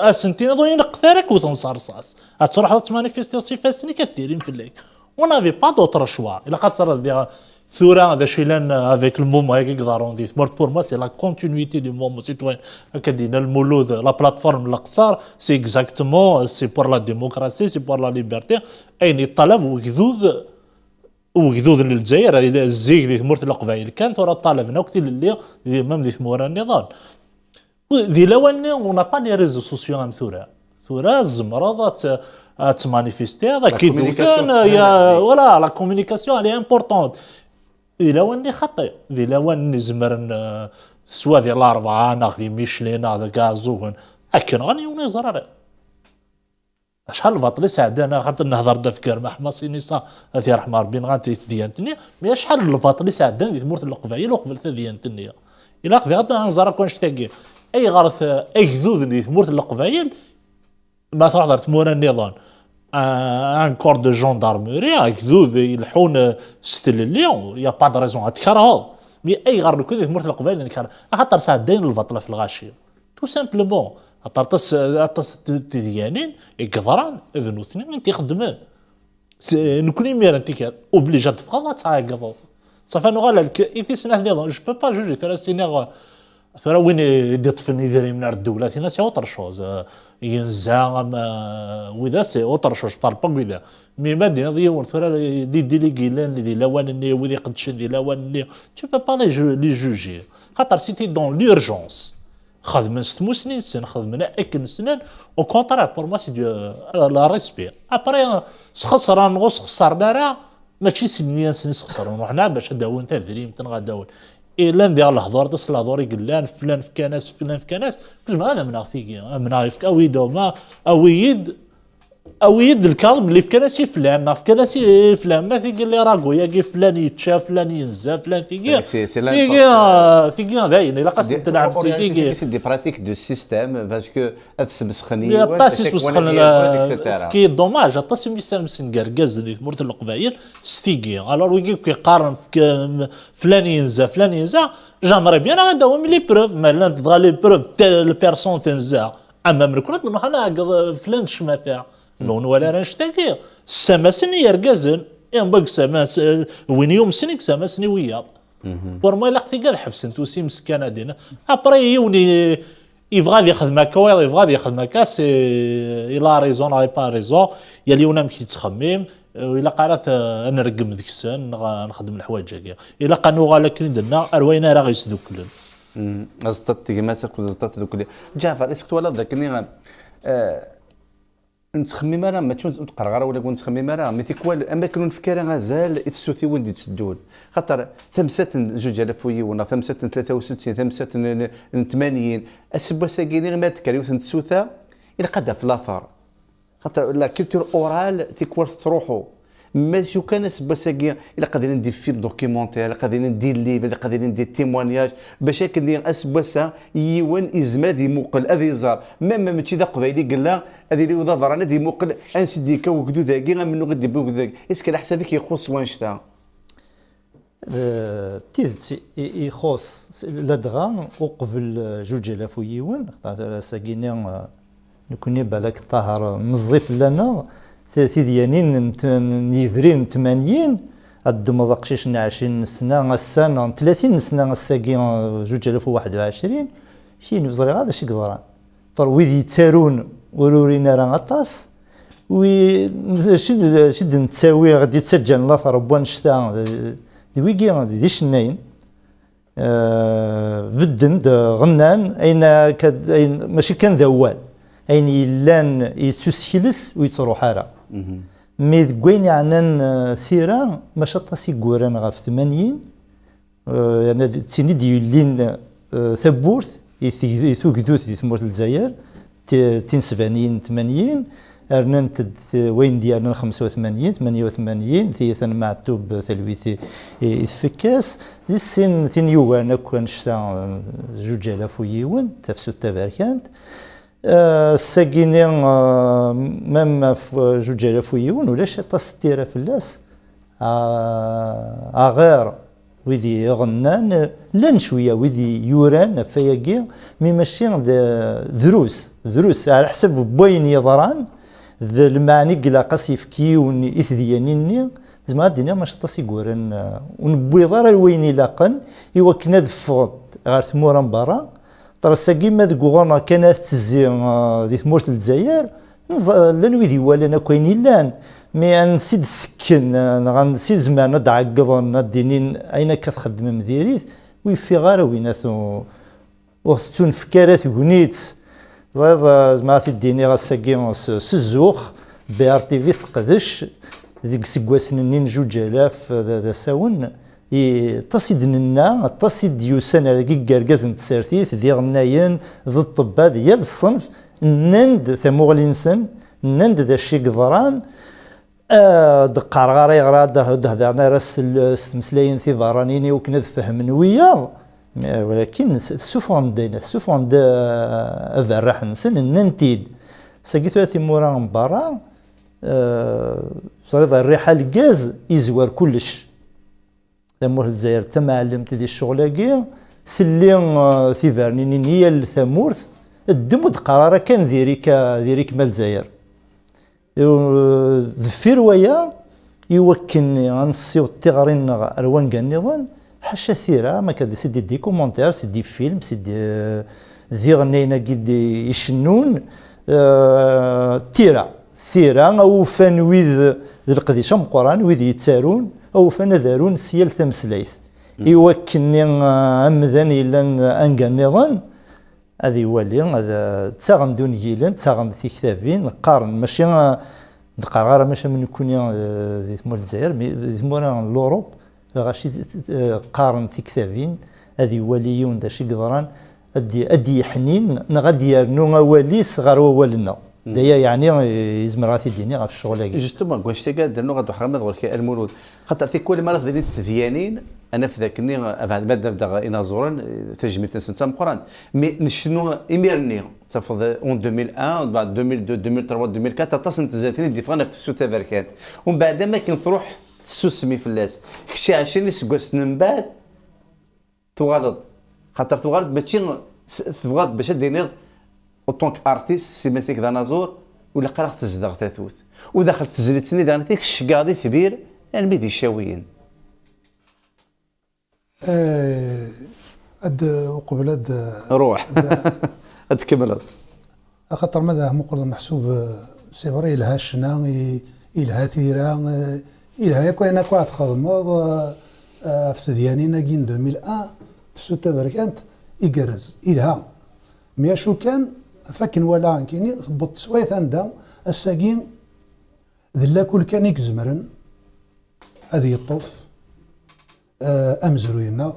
اسنتين ضو ينقثارك وث نصرصاص تروح تمانيفيستي فاسني كديرين في الليل ونافي با دوطر شوا الا قد ثورا هذا شي لان افيك المومون هكا يقدرون دي بور موا سي لا كونتينيتي دو مومون سيتوين هكا دينا المولود لا بلاتفورم القصار سي اكزاكتومون سي بور لا ديموكراسي سي بور لا ليبرتي اين الطلب وكذوذ للجزائر الزيك دي ثمورت القبائل كان ثورا طالب نوكتي للي مام دي ثمورا النضال ذي لواني ونا با لي ريزو سوسيو ام ثورا الزمرضه تمانيفيستي هذا كي يا ولا لا كومونيكاسيون الي امبورطونت ذي لواني خطي ذي لواني زمرن سوا ديال الاربعه ناخذ ميشلين هذا كازوغن اكن غني ونزرر شحال الفاطلي سعدانا خاطر نهضر دافكار مع حماصي نساء هذه رحمه ربي غاتي ديانتني مي شحال الفاطلي سعدان في ثمورت القبائل وقبل ديانتني الا قضي غادي نزرر كون شتاكي اي غرث اي جذوذ اللي ثمورت القبائل ما تحضر ثمور النظام ان كور دو جوندارموري جذوذ يلحون ستلليون يا با دو ريزون تكرهض مي اي غير كذا ثمورت القبائل كان خاطر سعدين الفاطله في الغاشيه تو سامبلومون أطرطس تديانين يقدران إذن اثنين أنت يخدمان نكوني مير أنت كاد أوبليجات تفقد تعاقد صافي أنا غالا في سنة نظام جو با جوجي 3 سنين ثرا وين يطفن يدري من الدولة هنا سي اوتر شوز ينزع وذا سي اوتر شوز بار با وذا مي ما ديون ثرا دي ديليغي لي لوان اللي وذي قدش دي لوان اللي تو با لي جوجي خاطر سيتي دون لورجونس خدمنا 6 سنين خدمنا اكن سنين او كونترار بور موا سي لا ريسبي ابري خسر نغص خسر دارا ماشي سنين خسرون وحنا باش داون تاع ذريم تنغداون الا ندير الهضور تصل الهضور يقول فلان في كناس فلان في كناس كوز ما انا منافيكي منافيك اويدو ما اويد الكاظم اللي في كناسي فلان في كناسي فلان ما ثيقي اللي راكو ياكي فلان يتشاف فلان ينزا فلان ثيقي ثيقي داين الا قصدت تلعب ثيقي سي دي براتيك دو سيستيم باسكو تسبسخني طاسيس وسخن سكي دوماج طاسي ميسال مسنكركاز اللي ثمورت القبائل ستيقي الور ويجي كيقارن فلان ينزا فلان ينزا جامري بيان غنداوم لي بروف مالا تبغى لي بروف البيرسون تنزا اما من كنت نروح انا فلان شماثا نون ولا رانشتاكي السماسني يرقازن يوم بق سماس وين يوم سنيك سماسني ويا بور ما لقيتي كاع حفسن توسي مسكانه دينا ابري يوني يبغى ياخذ معك ولا يبغى ياخذ معك سي الا ريزون اي با ريزون يا اليوم كي تخمم الا قالت نرقم ذيك السن نخدم الحوايج هكا الا قانو غالكين درنا اروينا راه غيسدو كلن زطت كيما تاكل زطت دوك جعفر اسكت ولا ذاكني نتخمم انا ما تقرغر ولا كنت تخمم انا مي تيكوال اماكن فكره غازال السوثي وين تسدون خاطر ثمسات 2000 ولا ثمسات 63 ثمسات 80 السبه ساكيني ما تكريوث السوثا الى قد في الاثار خاطر لا كولتور اورال تيكوال تروحوا ما شو كان سباساكي الا قادرين ندير فيلم دوكيومونتير، الا قادرين ندير ليف، الا قادرين ندير تيموانياج باش كندير اسباسا يوان يزمر هذه موقل هذه يزار ميم ماشي ذا قبايلي قال لا هذه اللي وضع ضرنا هذه موقل انسديكا وكدو ذاكي منو غادي بوكذاك اسكو على حسابك يخص وانشتا تيدت يخص لدغا وقبل 2000 ويون خاطر ساكينا نكوني بالك طاهر مزيف لنا ثيديانين نيفرين 80 الدم دقشيش 20 سنه السنه 30 سنه الساكي 2021 شي نفزري هذا شي قدران طر ويدي يتسارون ورورينا راه غطاس وي شد نتساوي غادي تسجل لا ربوان شتا ويكي دي شناين بدن غنان اين ماشي كان ذوال اين يلان يتسكلس ويتروح راه مي كوين يعني ثيرا ماشي طاسي كوران غاف 80 يعني تيني ديولين ثبورت يثوكدوت دي ثمورت الجزائر تنسفانين 80 ارننت وين ديالنا 85 88 ثيثا معتوب ثلويثي يتفكاس دي السن ثين يوانا كان شتا 2000 ويون تفسو التباركانت الساكيني مام في 2000 ويون ولاش تستيرا في اللاس غير ويدي غنان لان شويه ويدي يوران فياكي مي ماشي دروس على حسب بوين يضران ذا المعني قلا قصيف كيون إثديانيني زعما الدنيا ماشي طاسي كوران ونبوي ضرا الوين لاقن يوكنا ذفوت غير ثمورا برا ترى ساكي ما ذكوغانا كانت تزي ذي ثمورة الجزائر لان ويدي ولا كاينين لان مي نسيد ثكن غنسيد زمان ندعقضن الدينين اين كتخدم مديريت ويفي غير ويناتو وقت تنفكارات غنيت زعما تديني غاساكي سزوخ بي ار تي في تقدش ديك سكواسنين 2000 ذا ساون تصيد لنا تصيد يوسان على كيكاركاز نتسارتيت ذي غناين ذي الطبا ديال الصنف نند ثموغ الانسان نند ذا الشي قضران دقار غاري غرا دهدرنا راس المسلاين ثي فارانيني وكنا فهمن وياه ولكن سوفون دينا سوفون دا افرح نسن ننتيد ساقيتو ثي مورا من برا صريض الريحه الغاز يزوار كلش ثمور الجزائر تمعلمت دي الشغلاكي ثلي في فارنيني هي الثمورث الدمود قراره كان ذيريك مال الجزائر ذفير ويا يوكلني غنسيو التغرين الوان كاع النظام حاشا ثيرا ما كاد سيدي دي كومونتير سيدي فيلم سيدي ذي غنينا كي يشنون ثيرا او فان ويذ القديشه مقران ويذ يتسارون او فان دارون سيال ثمسليث يوكلني امذان الا انكا النظام هذه والي هذا تاغن دون يلان تاغن في كتابين قارن ماشي نقار غير ماشي من يكون ذي ثمور الجزائر ذي ثمور لوروب غاشي قارن في كتابين هذه واليون دا شي قدران ادي حنين نغادي يرنو والي صغار والنا دايا يعني يزمر غاتي ديني غا في الشغل هكا جوستومون كواش تلقى درنو غادو حرمات غير المولود خاطر في كل مره ذي تذيانين انا في ذاك الني بعد ما بدا انازورن تجميل تنسى مقران مي نشنو ايميرني تفض اون 2001 بعد 2002 2003 2004 تصنت زاتني ديفران في سوت بركات ومن بعد ما كنت تروح تسوسمي في اللاس كشي 20 سكوس من بعد تغلط خاطر تغلط ماشي تغلط باش دينيض اوطونك ارتيست سي ماسيك دانازور ولا قرا تزدغ تاثوث ودخلت تزلت سني دانتك الشقاضي كبير يعني بيدي الشاويين وقبل روح تكمل خاطر ماذا مقرض محسوب سيبري لها الشنا إلها ثيرا إلها يكون كواعد خدمض في سديانينا كين 2001 تفسو تبركانت يقرز إلها ميا شو كان فكن ولا كيني ثبط سويت عندها الساقين ذلا كل كان يكزمرن هذه الطوف أمزروينا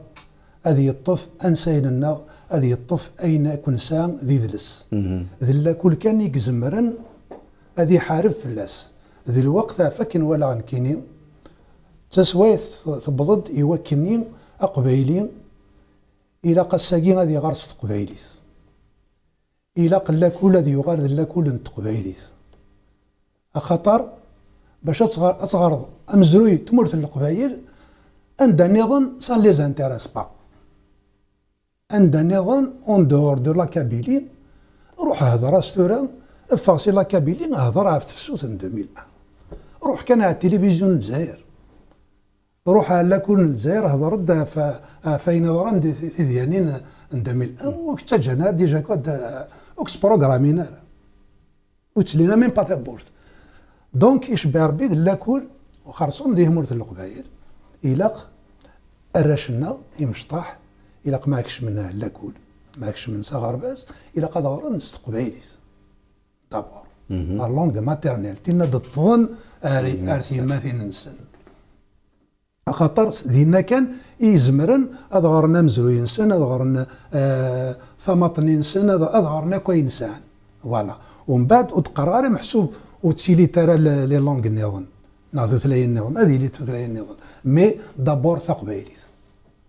هذه الطف أنسينا هذه الطف أين كنسان ذي ذلس ذلا كل كان يكزمرن هذه حارب في اللاس ذي الوقت فكن ولا غنكيني تسويث تبضد يوكني أقبايلين إلى قساقي غادي غارس تقبايليت إلى قلاكول هذي يغار لاكول نتقبايليت خطر باش أتغرض أمزروي تمرت القبايل عند نظام سان لي زانتيراس با عند نظام اون دور دو لا كابيلي روح هضر استورا فاسي لا كابيلي هضرها في تفسوت 2001 روح كان على التلفزيون الجزائر روح على كل الجزائر هضرت فاين ضران في ديالين 2001 وكتجانا ديجا كود اوكس بروغرامينار وتسلينا ميم با تابورت دونك يشبه ربي لاكل وخرصهم ديه مورت القبايل إلاق الرشنا يمشطح إلاق معكش منها لاكل معكش من غرباز إلاق هذا غرا نستقبايليت دابور لا لونغ ماتيرنيل تينا ضطن ارثي ماثين نسن خاطر دينا كان يزمرن هذا غرنا مزرو ينسن هذا غرنا ثماطن ينسن هذا غرنا كوي انسان فوالا ومن بعد وتقرار محسوب وتسيلي ترى لي لونغ النظام نعطي ثلاثين النظام هذه اللي ثلاثين النظام مي دابور ثقبايليت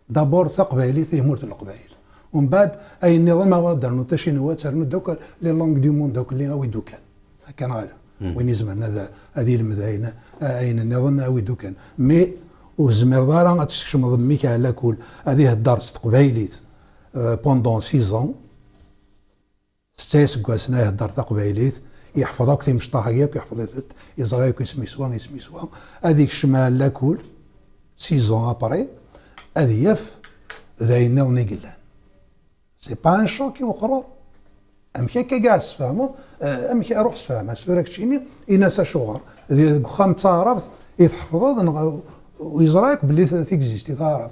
دابور ثقبايليت يموت القبايل ومن بعد اي النظام ما غادر نو تاشينوا ترنو دوك لي لونغ دي موند دوك اللي ويدو كان كان غير وين يزمر هذا هذه المداينه اين النظام ويدو كان مي وزمر دارا غتشمض ميك على كل هذه الدار تقبايليت بوندون 6 ans 6 سكواسنا يهدر تقبايليت يحفظك في مشطاحيك يحفظ يزغيك اسمي سوا هذيك الشمال لاكول 6 ans ابري هذه يف ذاينا ونقلان سي با ان شوك وقرور امكي كاع تفهموا امكي روح تفهم سورك تشيني ينسى شغر خام تعرف يتحفظ ويزراك بلي تيكزيستي تعرف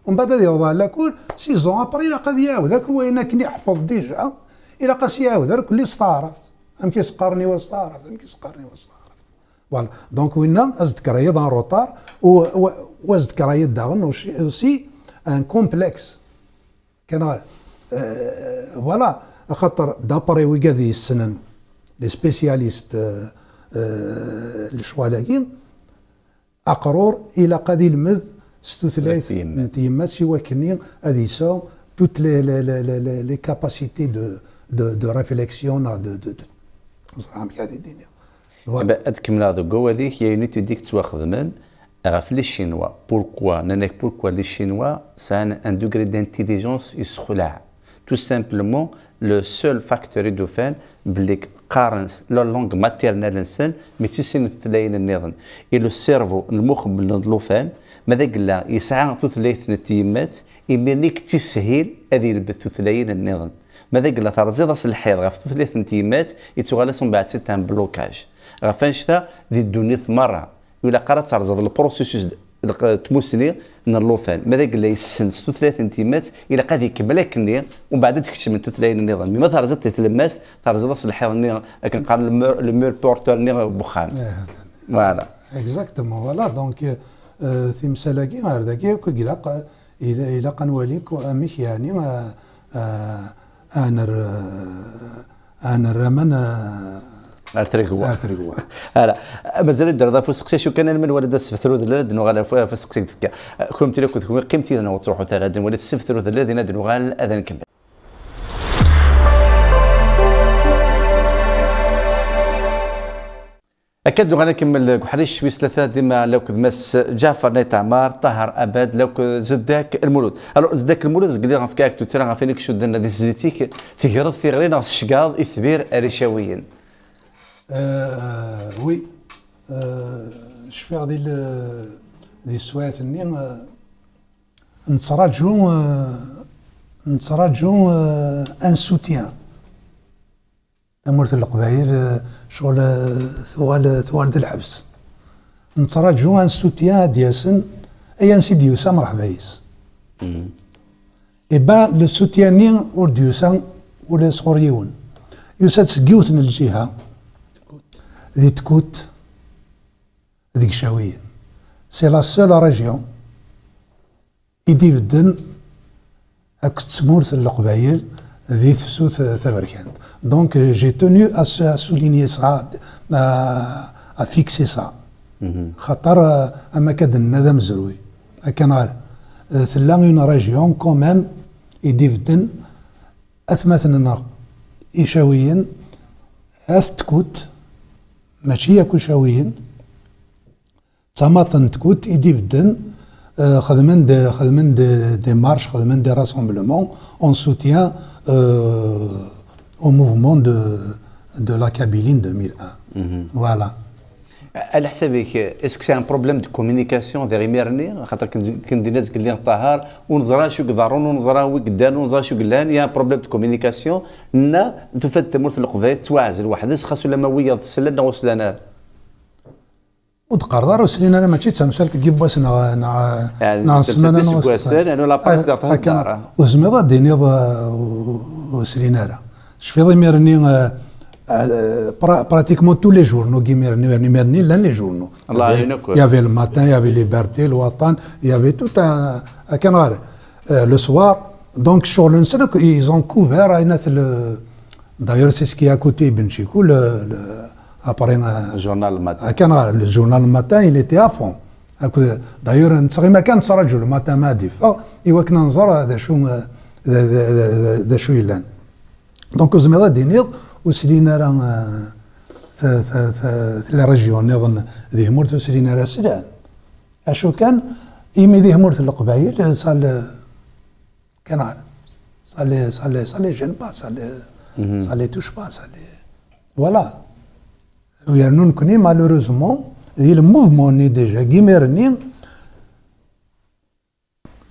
ومن بعد هذه يوضع لاكول 6 ans ابري لا قد يعاود هاك هو كي يحفظ ديجا الى قاس يعاود هاك اللي استعرفت امكي سقرني واستعرفت امكي سقرني واستعرفت فوالا دونك وين ازد كرايد ان روطار وازد كرايد داغن اوسي ان كومبلكس كان فوالا خاطر دابري ويكادي السنن لي سبيسياليست الشوالاكين اقرور الى قادي المذ ستوثلاث تيمات سوا كني هذه يساو توت لي كاباسيتي دو ريفليكسيون دو زعما هذه الدنيا تكمل هذا الجو هذيك هي نيتو ديك تواخذ من غاف لي شينوا بوركوا نانيك بوركوا لي شينوا سان ان دوغري دانتيليجونس يسخلع تو سامبلومون لو سول فاكتور دو فان بلي قارن لو لونغ ماتيرنال انسان مي تيسين ثلاين النظام اي لو سيرفو المخ باللوفان ماذا قال يسعى ثلاث نتيمات يمنيك تسهيل هذه البث ثلاين النظام ماذا قال ترزيد اصل الحيض غاف ثلاث نتيمات يتغالسون بعد 6 بلوكاج غافانشتا دي الدنيا مره ولا قرات ترزد البروسيسوس تموسني من اللوفان ماذا قال لي السن 36 انتيمات الى قاد يكملك النير ومن بعد تكتشف من 30 النظام ما ترزت تلماس ترزد اصل الحيض كان قال المير بورتور نير بخام فوالا اكزاكتومون فوالا دونك في مسالاكي هذاكي كيلا الى قنواليك وامك يعني انا رمن ارتريغوا هلا مازال الدار ذا فسقسي شو كان من ولد السفثرو ذلاد نغال فسقسي تفكا كنت لك كنت قيمتي انا وتروحوا ثلاثه ولد السفثرو ذلاد نغال اذن كمل اكد غادي نكمل حريش شويس ثلاثه ديما لو مس جعفر نيت عمار طاهر اباد لو زداك المولود الو زداك المولود قال لي غنفكاك تسرا غنفينك شو درنا دي زيتيك في غرض في غرينا في الشقاض اثبير ريشاويين وي شفيع دي السوايات اني نتراجعوا ان سوتيان امورت القبائل شغل ثوال الحبس نتراجعوا ان سوتيان دياسن اي سيدي يوسا مرحبا يس با لو سوتيانين اورديوسا ولا صغيريون يوسا تسقيوت من الجهه ذي تكوت ذيك شاويين سي لا سول ريجيون يدي بدن هاك تسمورت القبايل ذي تفسوت ثبركانت دونك جي تونو ا سولينيي سا افيكسي سا خاطر اما كدنا ذا مزروي كان ثلا اون ريجيون كومام يديفدن اثمثنا ايشاويين اث تكوت ماشي ياكل شاويين تماطن تكوت يديفدن خدمن دي مارش خدمن دي راسومبلمون اون سوتيان au mouvement de la Kabylie en 2001. Voilà. على حسابك اسكو سي ان بروبليم دو كومونيكاسيون ديغ ميرني خاطر كندير ناس قال لي طهار ونزرا شو قدارون ونزرا وي قدان ونزرا شو قلان يا بروبليم دو كومونيكاسيون نا ثفت تمرت القضايا توازل واحد خاصو لما ويا السلنا وسلانا ودقردار وسلينا انا ماشي تمثال تجيب باس نا سمانه نوسل انا لا باس تاع الدار وزميضه دينيض وسلينا شفيض ميرني pratiquement tous les journaux qui مرني لان les journaux. Il y avait le matin, il y avait Liberté, le Watan, il y avait tout un canard. Le soir, donc sur le ils ont couvert d'ailleurs c'est ce qui est à côté Ben Chikou, après le journal le matin. Le journal le matin, il était à fond. D'ailleurs نصغي ما كان تصرجوا le matin مادي إيوا كنا نزور ذا شو يلان. Donc زميضة دينيض وسلينا راه ثلا ريجيون نظن ذي مورت وسلينا راه سلان اشو كان يمي ذي مورت القبايل صال كان صال جن با صال توش با صال فوالا ويرنون كوني مالوروزمون ذي الموفمون ني ديجا كيميرني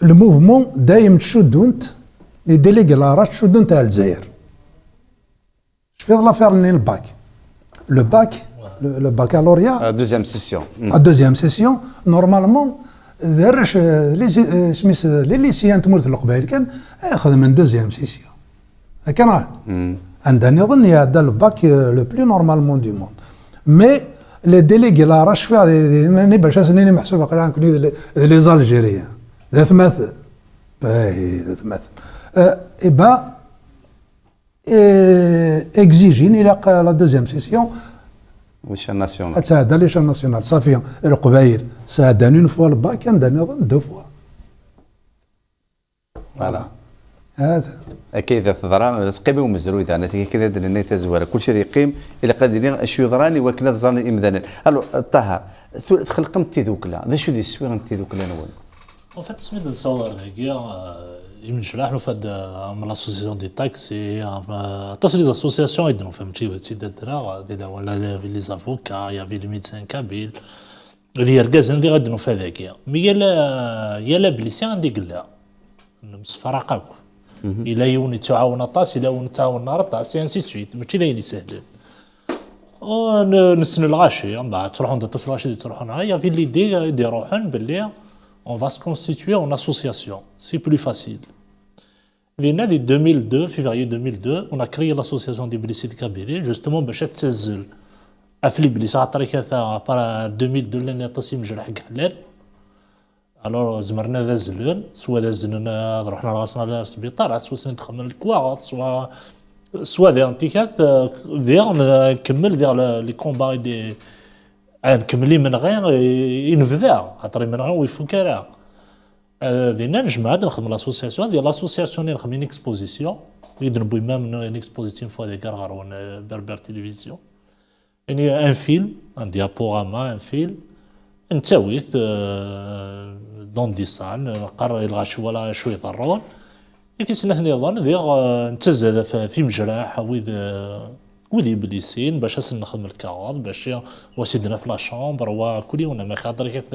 الموفمون دايم تشدونت لي ديليغي لا تشدونت تاع الجزائر faire l'affaire le bac, le baccalauréat. La deuxième session. La deuxième session, normalement, les lycéens تمرت القبائل كان ياخذ من deuxième session. كان عندنا يظن يعدى الباك le plus normalement du monde. Mais les délégués là راش فيها ماني باش سنين محسوبه قرا نكوني لي زالجيريان ذات مثل ذات مثل et ben اكزيجين الى لا دوزيام سيسيون ليشان ناسيونال تساعد ليشان ناسيونال صافي القبايل ساعداني اون فوا الباك كان داني دو فوا فوالا هذا اكيد تضرا سقيبي ومزروي انا كذا درنا تزوار كلشي يقيم الى قادرين اشو يضراني وكنا ظرني امذان الو طه تخلقمت تيذوكلا ذا شو دي السويغ انت تيذوكلا نول En fait, ce que صور ذاكيا يمشي راح نفد من l'association des taxes et les associations يدنو فهمتي وهادشي دارا دينا ولا les avocats il y avait les médecins kabyles اللي ركازن اللي غادنو في هذاكيا مي يلا بليسي غندي قلا مصفرقاك الا يوني تعاون طاس الا يوني تعاون نار طاس انسي سويت ماشي لاين سهل نسن الغاشي من بعد تروحون تصل الغاشي تروحون يا في اللي يديروحن باللي on va se constituer en association. C'est plus facile. Vina de 2002, février 2002, on a créé l'association des blessés de Kabylie, justement, Bachet Tsezel. Afli Blissa, à part 2002, l'année Tassim Jelhag Halal. Alors, Zmarna Dazelen, soit Dazelen, Rahna Rasna Sbitar, soit Saint-Khamal Kouarat, soit des antiquates, vers les combats des. كملي من غير ينفذا خاطر من غير ويفك راه دينا نجمع هاد نخدم لاسوسياسيون ديال لاسوسياسيون نخدم اون اكسبوزيسيون يدربوا مام اون اكسبوزيسيون فوا ديك غارون بربر تيليفزيون يعني ان فيلم ان ديابوراما ان فيلم نتاويت دون دي سال نقرر الغاش ولا شوي يضرون كيتسنى نظن ديال نتزاد في مجراح وذي بليسين باش نخدم الكاغاض باش وسيدنا في لا شامبر وكلي وانا خاطر كيف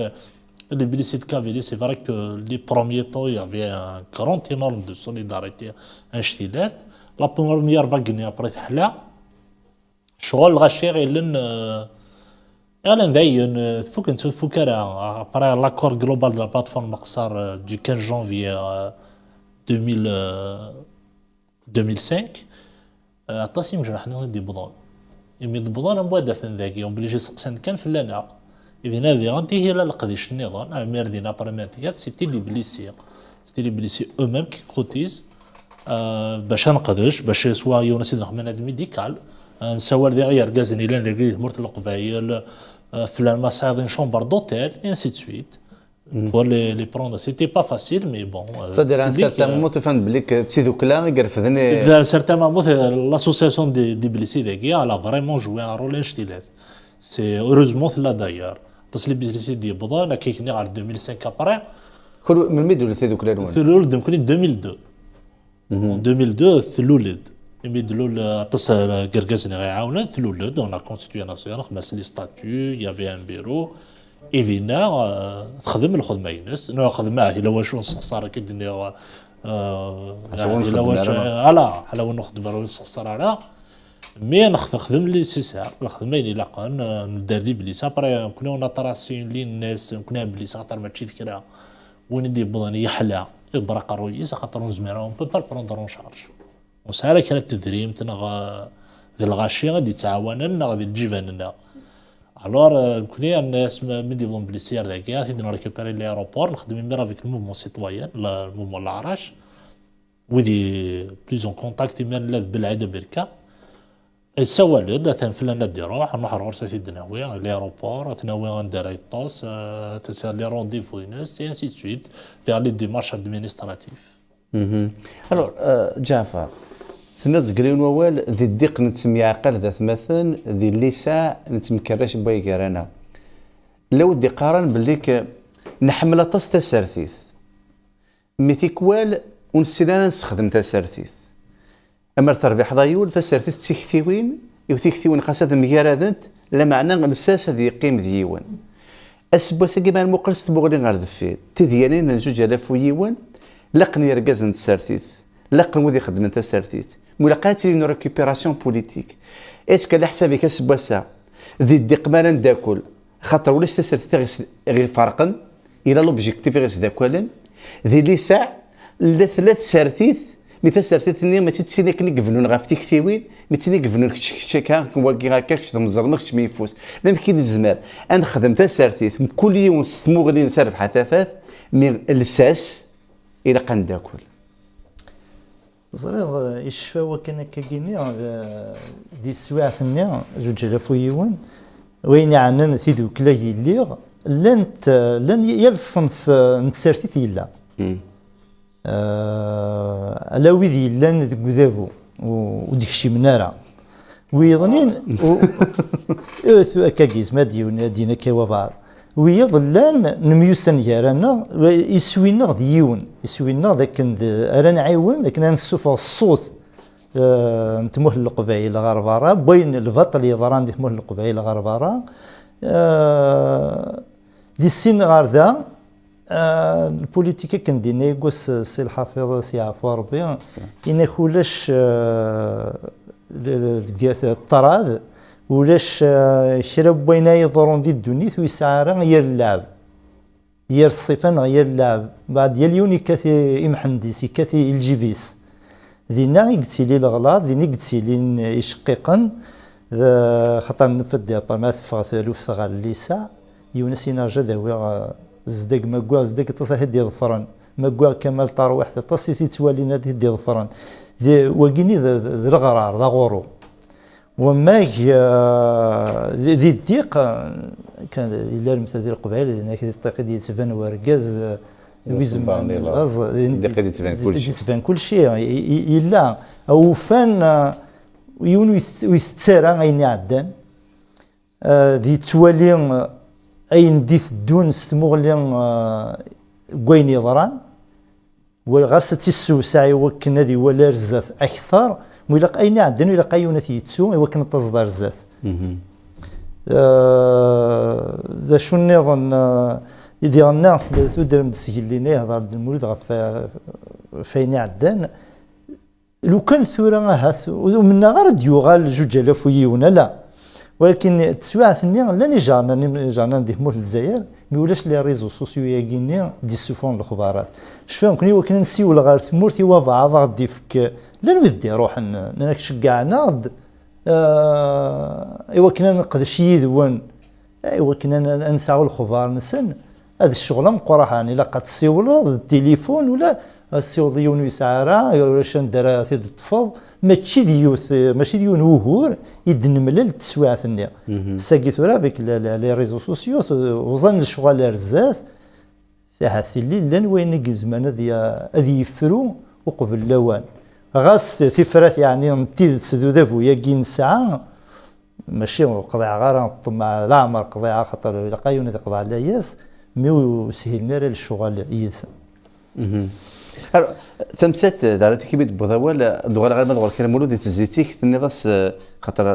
لي بليسي د كافيلي سي فري كو لي بروميي طو يافي ان كرون اينورم دو سوليداريتي ان شتيلات لا بروميير فاغ ابري تحلا شغل غاشي غيلن اعلن ذاين فوك انت فوكرا ابري لاكور جلوبال دو لا بلاتفورم مقصار دو 15 جانفي 2005 عطاسي مجرحنا دي بضان يمي بضان مبادة فين ذاكي وبلي جي سقسان كان في اللانع إذن هذه غانتي هي لا لقديش النظام عمير دينا براماتيات سيتي لي بليسي سيتي لي بليسي او ميم كي كوتيز باش نقدش باش سوا يونس نخدم هاد ميديكال نسوار ديغيا ركازني لان لقيت مرت القبايل فلان ما صايدين شومبر دوتيل انسي دو سويت pour les prendre c'était pas facile mais bon c'est-à-dire un certain moment تفهم بليك تسيدو كلا يقرفذني à un certain moment l'association des blessés elle a vraiment joué un rôle inchtilès c'est heureusement là d'ailleurs parce que les blessés دي بضا انا كيكني على 2005 après كل من ميدو اللي تسيدو كلا وين ثلول يمكن 2002 2002 ثلولد يمدلوا اتصل قرقزني غيعاونا ثلولد on a constitué national خمس لي ستاتيو يافي ان بيرو إذينا تخدم الخدمة ينس ناخذ معه إلا واش نسخسر كدني إلا واش على وين نخدم راه نسخسر على مي نخدم لي سيسار الخدمة اللي لاقان ندري بلي سابري كنا نطراسين لي الناس كنا بلي خاطر ماشي ذكرى وين ندير بضاني يحلى يبرق الرئيس خاطر نزميرا اون بو با بروندر اون شارج وسهلا كانت التدريم تنغ ذي الغاشي غادي تعاوننا غادي تجيبنا الوغ كوني الناس مدي بلون بليسيار داكيا تيدنا ريكوبيري ليروبور نخدم ميرا افيك الموفمون سيتويان الموفمون العراش ودي بلوز اون كونتاكت مان لاذ بالعاده بركا السوالد اثن فلان ندي روح نروح غرسه تيدناوي ليروبور ثناوي غندير يطاس لي رونديفو ينس انسي دو سويت فيغ لي ديمارش ادمينستراتيف الوغ جعفر الناس قريون ووال ذي الدق نتسمي عقل ذات مثلا ذي الليساع نتمكرش بوي قرانا لو دي قارن بليك نحمل طاس تسارثيث ميثيكوال ونسينا نستخدم تسارثيث اما تربيح ضايول تسارثيث تيكتيوين يوثيكتيوين خاصة ميراذنت لا معنى الساس ذي يقيم ديوان اسبوسا كيما المقلس تبغلي غير دفير تديانين نجوج الاف ويوان لقني يركز نتسارثيث لقن وذي خدمة تسارثيث ملاقات لي ريكوبيراسيون بوليتيك اسكو على حسابك اسبوسا ذي الدق مالا نداكل خاطر ولاش تسارثيث غير فرقا الى لوبجيكتيف غير داكولن ذي لي ساع ثلاث سارثيث مثل سارثيث ما تتسيني كني قفلون غافتي كثيوين متسيني قفلون كشكا واكي هكاك تمزرمخ ما يفوس لا يمكن الزمان نخدم تسارثيث كل يوم ستموغلي نسرف حثاثات من الساس الى قنداكل زريض يشفى وكان كاكيني ذي السواع ثنيا جوج الاف ويوان وين عنان ثيدو كلا يليغ لن يلصنف نتسارثيث يلا الا ويذي لان ذك ذابو وديك الشي مناره ويظنين كاكيز ما دينا كوا بعض ويظلان نميوسن يارانا يسوينا ديون يسوينا ذاك ارانا عيون ذاك نسوف الصوت نتموه القبائل غربارا بين البطل يضران تموه القبائل غربارا دي السن غارذا البوليتيكا كندينا يقص سي الحافظ سي عفو ربي إنا كولاش الطراذ ولاش شرب بينا يضرون دي الدنيا ويسعى غير اللعب غير الصفان غير اللعب بعد يليوني كاثي إمحنديسي كاثي الجيفيس ذينا يقتلي الغلاظ ذينا يقتلي يشقيقا خاطر نفد ديابا ما تفغ ثالوث غير الليسا يونسينا جداوي زدق مقوا زدق تصح دي ظفران مقوا كمال طاروح تصي تتوالينا دي ظفران ذي وقيني ذي الغرار ذا غورو وما ذي الديق كان الا مثل ذي القبائل هناك الطريق ديال تبان وركاز ويزم يتبان كل شيء الا او فان يون ويستسارى غيني عدان ذي توالي اين ديث دون ستمغلين كوين يضران وغاس تيسوسع يوكن هذه ولا رزاث اكثر ويلاق اين عندنا ويلاق ايونا تيتسو يوكن تصدر رزاث ذا شو نظن يدي غنا ثودر مسجليني هضر المولد غف فين عدان لو كان ثورة هاث ومن غير ديوغال جوج الاف ويونا لا ولكن تسواع ثاني لاني جانا نديه مول الجزائر ما ولاش لي ريزو سوسيو ياكيني دي سوفون الاخبارات شفاهم كني وكنا نسيو غير ثمورتي وبعض غادي فك لا نوذدي روح انك شكعنا ايوا كنا نقدر شي يذون ايوا كنا نسعوا الخبار نسن هذا الشغل مقرح يعني لا قد تسيولوا التليفون ولا السيوضيون يسعرا ولاش ندار تيد الطفل ماشي ديون وهور يدنملل تسويعة النيا ساقي ثورا بك لي ريزو سوسيو وظن الشغل رزاز ساعة الليل لان وين زمان هذي يفرو وقبل اللوان غاس ثفرات يعني تيد تسدو ذافو ياكين ساعة ماشي قضيعة غير طمع لا عمر قضيعة خاطر إلا قايون قضاء على ياس ميو سهلنا للشغل يس ثمسات دارت كي بيت بوضوال دوغال غير ما دوغال كلام مولود تزيتيك تنيضاس خاطر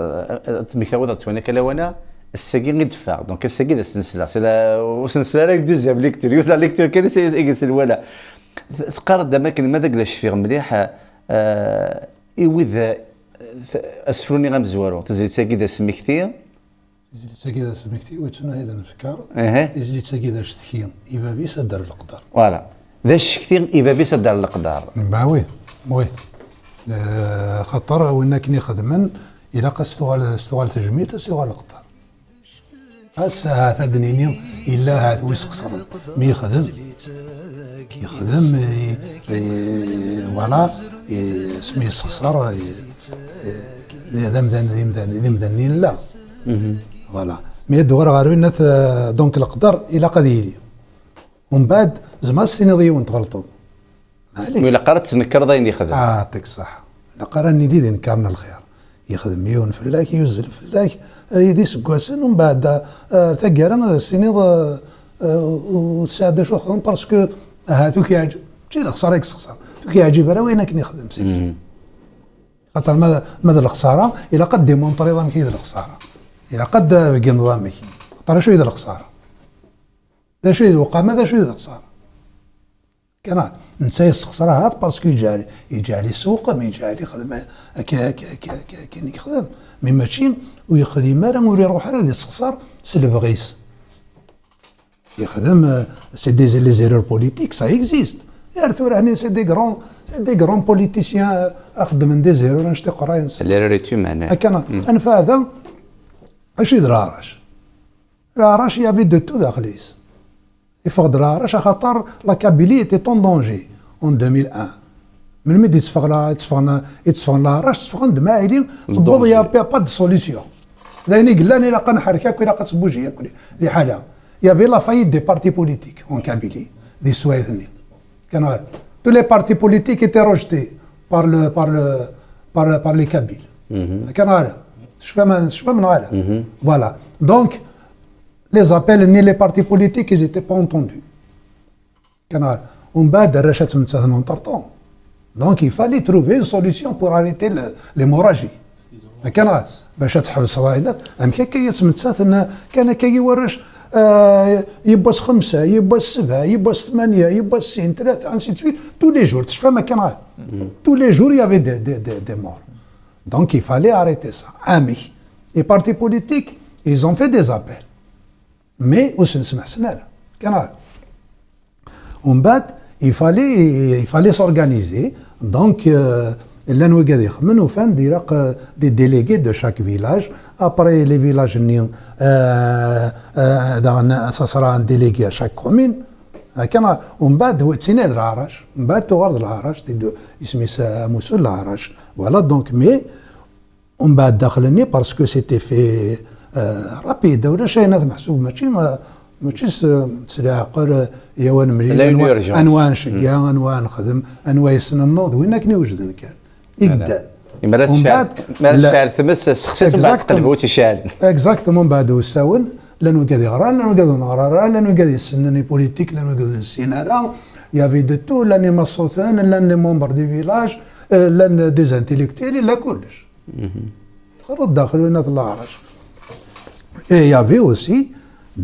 تسميك تعود تسوانا كلاوانا الساقي غير دفاع دونك الساقي ذا السلسله سلا وسلسله راك دوزيام ليكتور يوث ليكتور كان يجلس الولا تقارد اماكن ما داك لاش فيه مليح إذا اسفروني غمزوارو تزيد ساقي ذا سميكتي تزيد ذا سميكتي وتنا هذا نفكر تزيد ساقي ذا شتكي إذا بيس دار القدر فوالا ذا الشكتين إذا بيس دار القدر وي خطر وين كني خدمن إلا استغال تجميت استغال القدر هسه هذا دنيني إلا هذا ويسخسر مي يخدم ولا اسمي يسخسر إذا مدنين لا فوالا مي دوغر غاروين دونك القدر إلا قد يلي ومن بعد زعما السنين ضيون تغلطوا إلا قرأت تنكر ضاين يخدم يعطيك صح لا قراني لي نكرنا الخير يخدم مليون فلاك يوزل فلاك يدي سكواسن ومن بعد تاكارا السنين وتساعد شو خدم باسكو هاتو كيعجب ماشي الخساره يخسر كيعجب راه وين كني خدم سيدي خاطر ماذا الخساره الا قد ديمونطري نظام كيدير الخساره الا قد بقي نظامي خاطر شو يدير الخساره ذا شو يدير الوقامه ذا شو يدير الخساره كان نسى الخساره هاد باسكو يجعلي سوق ما يجعلي يخدم كي يخدم مي ماشي ويخدم راه ويري يروح راه يستخسر سلف غيس يخدم سي دي لي زيرور بوليتيك سا اكزيست يارثو راني سي دي غرون بوليتيسيان اخدم من دي زيرور نشتي قرايه ليريتو معناه كان انا فهذا اش يدير راش يافي دو تو داخليس يفقد راش خاطر لا كابيلي ايتي طون دونجي اون 2001 من ميد يتصفغن لا راش تصفغن دماعيلي تبوض يا با دو سوليسيون دايني قلاني لا قنحرك ولا قتبوجي لي حاله يافي لا فايت دي بارتي بوليتيك اون كابيلي دي سوايثني كان تو لي بارتي بوليتيك ايتي روجتي بار لي كابيل كان هذا شفا من هذا فوالا دونك les appels ni les partis politiques ils étaient pas entendus كان ومن بعد الرشات من 80 donc il fallait trouver une solution pour arrêter l'hémorragie كان باش تحبس الصهاينات ام كي يتمتث ان كان كيورش يبوس 5 يبوس 7 يبوس 8 يبوس 3 ainsi de suite tous les jours تشفى ما كان tous les jours il y avait des morts donc il fallait arrêter ça amis les partis politiques ils ont fait des appels mais واش نسمع سنة كان ومن بعد il fallait s'organiser donc اللي نوي قاعد يخمن وفان ديراق دي ديليغي دو شاك فيلاج ابري لي فيلاج ني ça sera un délégué à chaque commune كان ومن بعد هو تسيناد العراش من بعد تغرد العراش اسمي موسول العراش فوالا دونك مي ومن بعد دخلني باسكو سيتي في رابيد ولا شيء محسوب ماشي تسرع قر يوان مليون انواع نشقا انواع نخدم انواع يسن النوض وين كني وجدنا كان يقدر ما الشعر تمس خصيصا بعد قلبه تيشعل اكزاكتومون بعد وساون لانه قاعد يقرا لانه قاعد نقرا لانه قاعد يسنني بوليتيك لانه قاعد نسينارا يافي دو تو لاني مصوتان لاني ممبر دي فيلاج لان دي زانتيليكتيل لا كلش خرج داخل الناس الله عرش et il y avait aussi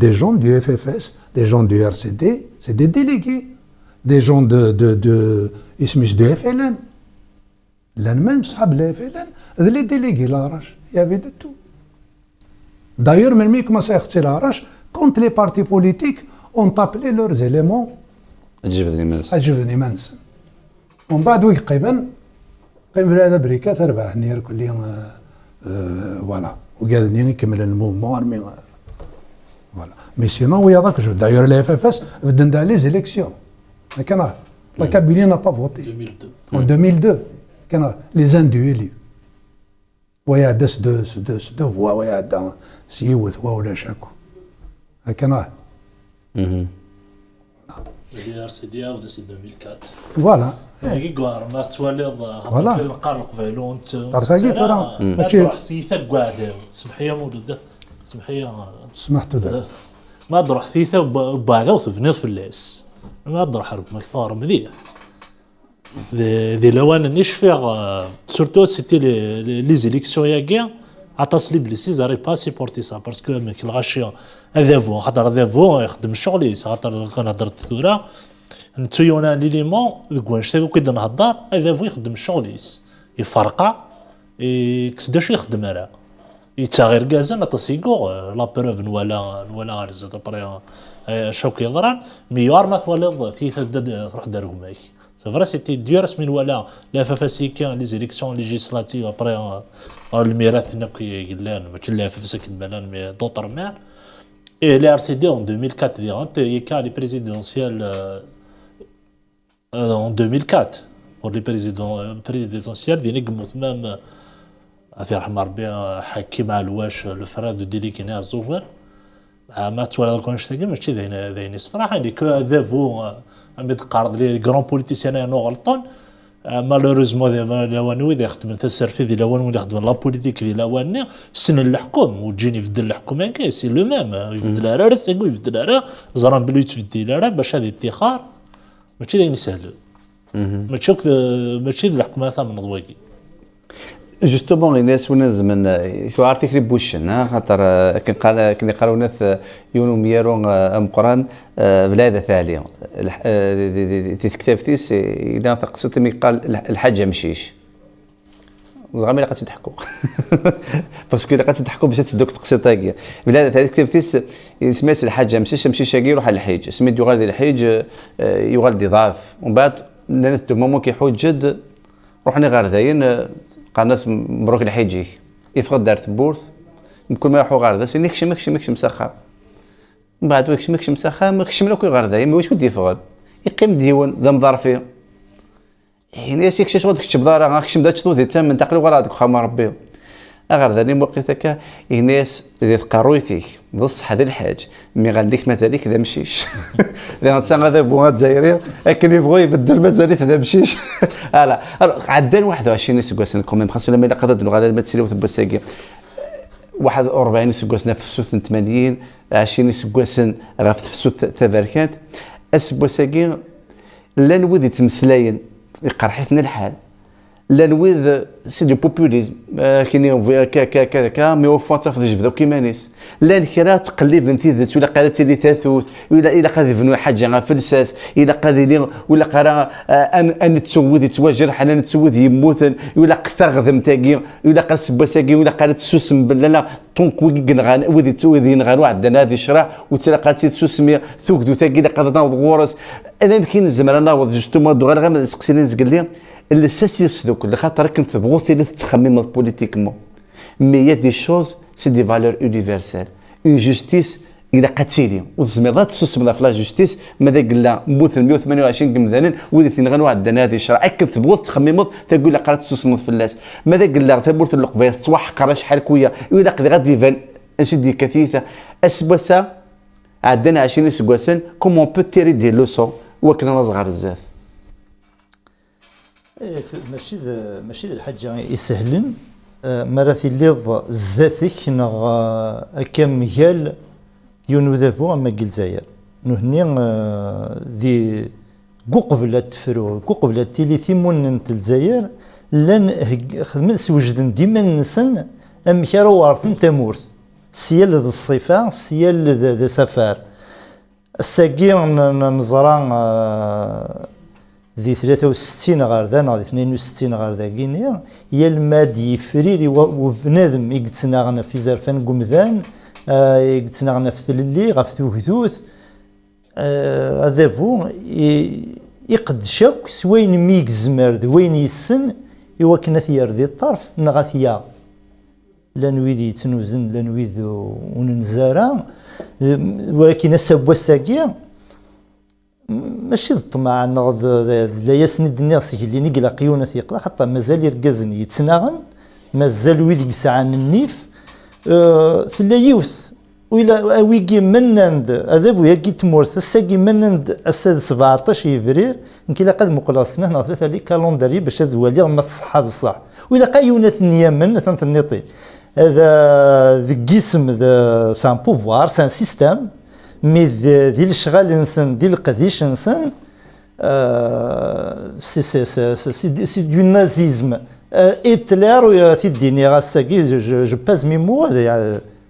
des gens du FFS, des gens du RCD, c'est des délégués, des gens de FLN. Même صحاب le FLN, les délégués l'Arache, il y avait de tout. D'ailleurs, même si commençait à faire l'Arache, quand les partis politiques ont appelé leurs éléments أجبني منس. ومن بعد قيم في هذا بريكات 4 نير كل يوم فوالا وقال لي نكمل المومون مي فوالا مي سينون ويا ذاك جو دايور لي اف اف اس بدنا ندير لي زيليكسيون كان La Kabylie n'a pas voté. 2002. En 2002, les indus élus. ويعد سدو فوا ويعد سيوث ولا شاكو هكذا. اللي ار سي دي او سي 2004. فوالا. كيكوار ما تولد فوالا. في القرن قبيلون ترساكي ترى ما تروح ثيثا قاعده سمحيه مولود سمحيه سمحتوا ذا ما تروح ثيثا وبعدا وثف نصف الليس ما تروح حرب مكثار مذيع ذي لوان نشفع سورتو سيتي لي زيليكسيون ياكيا عطاس لي بليسي زاري با سيبورتي سا باسكو ماك الغاشيه هذا فو خاطر هذا فو يخدم الشغل خاطر كنهضر الثوره نتويونا ليليمون ذوك نشتاقو كي نهضر هذا فو يخدم الشغل يفرقع كسدا شو يخدم راه يتغير كازا تصيقو لا بروف نوالا غرزة بري شو كيضران ميوار ما تولد في تروح دارو مايك سي فري سيتي ديورس من ولا لا فاسيكان لي زيليكسيون ليجيسلاتيف ابري الميراث نكي قلان ماشي لا فاسك الملان مي دوطر مان اي لي ار سي دي en 2004 ديرانت يكا لي بريزيدونسيال en 2004 pour les présidentielles دي نقمو ثمام عافية رحمة ربي حكي مع الواش الفراد دو ديليكيني الزوفر ما تولى كون شتاقي ماشي ذاين الصراحة اللي كو هذا فو عم يتقارض لي كرون بوليتيسيان انو غلطان مالوريزمون لوانوي ذا يخدم السرفي ذي لوان يخدم لا بوليتيك ذي لوان السن الحكم وتجيني يفدل الحكومه كاين سي لو ميم يفدل راه سيكو يفدل راه زران بلو يتفدل راه باش هذه اتخار ماشي ذاين سهل ماشي ذي الحكومه ثمن ضواكي جوستومون الناس وناس من شو عرفتي بوشن خاطر كان يقراو ناس يونو ميارون مقران بلاد ثانيه في كتاب تيس الى قصه مي قال الحاج مشيش زعما الا قاتل تحكوا باسكو الا قاتل تحكوا باش تسدوك تقصي طاقيه بلاد ثانيه كتاب تيس سميت الحاج مشيش يروح على الحيج سميت يغالدي الحيج يغالدي ضعف ومن بعد الناس دو مومون كيحوج جد روحني غير ذاين قال الناس مبروك الحيجيك يفقد دار ثبورث كل ما يروحوا غير ذا سيني كشم مسخه من بعد كشم مسخه ما كشم لك غير ذاين واش ودي يفقد يقيم ديوان ذا مظرفي يعني ياسيك شغل تكتب دار غاكشم دات تشطو ذي من تقريبا راه هذوك خام ربي غير ذاني موقيت هكا الناس اللي تقرويتيك بصح هذا الحاج مي غنديك مازاليك ذا مشيش لان تسان هذا بوها الجزائري لكن يبغوا يبدل مازاليك ذا مشيش لا عدان 21 سكواسن كوميم خاصو لما قدر غالا ما تسيلو ثبا ساكي 41 سكواسن في السوث 80 20 سكواسن غا في السوث ثبركات اسبوا ساكي لا نوذ يتمسلاين يقرحتنا الحال لا نوذ سي دو بوبوليزم كاين كا مي وفوا تاخذ جبده كيمانيس لا نكرا تقلب انتي ذات ولا قالت لي ثاثوت ولا قادي بنو حاجه غا فلساس الا قادي لي ولا قرا ان تسوذ يتواجر حنا تسوذ يموت ولا قثغذم تاكي ولا قاس بساكي ولا قالت سوسم لا طونك وكنغان وذي تسوذ ينغان عندنا هذه الشرع وتلقات تسوسم ثوكدو تاكي قاد ناوض غورس انا يمكن الزمر ناوض جوستومون دو غير سقسيني نزقل لي الساسيس دوك اللي خاطر كنت تبغوثي اللي تخمم بوليتيكمون مي يا دي شوز سي دي فالور يونيفرسال اون جوستيس اذا قتيلي وزميضات تسمى في لا جوستيس ماذا قلنا موت 128 قمذانين وذي تنغنوا عندنا هذه الشرع كنت تبغوث تخمموا تقول لك قرات تسمى في الناس ماذا قلنا تبورت اللقبه تصوح قرا شحال كويه ولا قد غادي يبان نشدي كثيثه اسبسا عندنا 20 سكواسن كومون بو تيري دي لوسون وكنا صغار بزاف ماشي الحاجه يسهلن مراتي اللي زاتك نغ كم ميال يونوذافو اما الجزائر نهني ذي قبل تفرو قبل تيلي ثيمون نت الجزائر لان خدمت سوجدن ديما نسن ام كارو وارثن تمورث سيال ذا الصفه سيال ذا سفار الساقي نزران ذي 63 غير ذا ذي 62 غير ذا كينيا هي المادي فريري وبنادم يقتناغنا في زرفان قمذان يقتناغنا في ثللي غف ثوثوث هذا فو يقد شوك سوين ميك زمر وين يسن يوكنا ثيار ذي الطرف نغاثيا لا نريد يتنوزن لا نريد وننزارا ولكن السبوة الساقية ماشي الطمع نغض لا يسند الناس اللي نقلا قيونه ثقله حتى مازال يركزن يتسناغن مازال ويد يسعان النيف ثلا يوث وإلا ويجي منند هذا ويجي تمورث الساقي منند الساد 17 يفرير يمكن قد مقلاصنا هنا ثلاثة لي كالندري باش هذا ولي ما تصح هذا الصح وإلا قايونة النيامن ثنتنيطي هذا ذا جسم ذا سان بوفوار سان سيستم مي ذي الشغال انسان ذي القديش انسان سي دو نازيزم هتلر في الدنيا غاساكي جو باز ميمو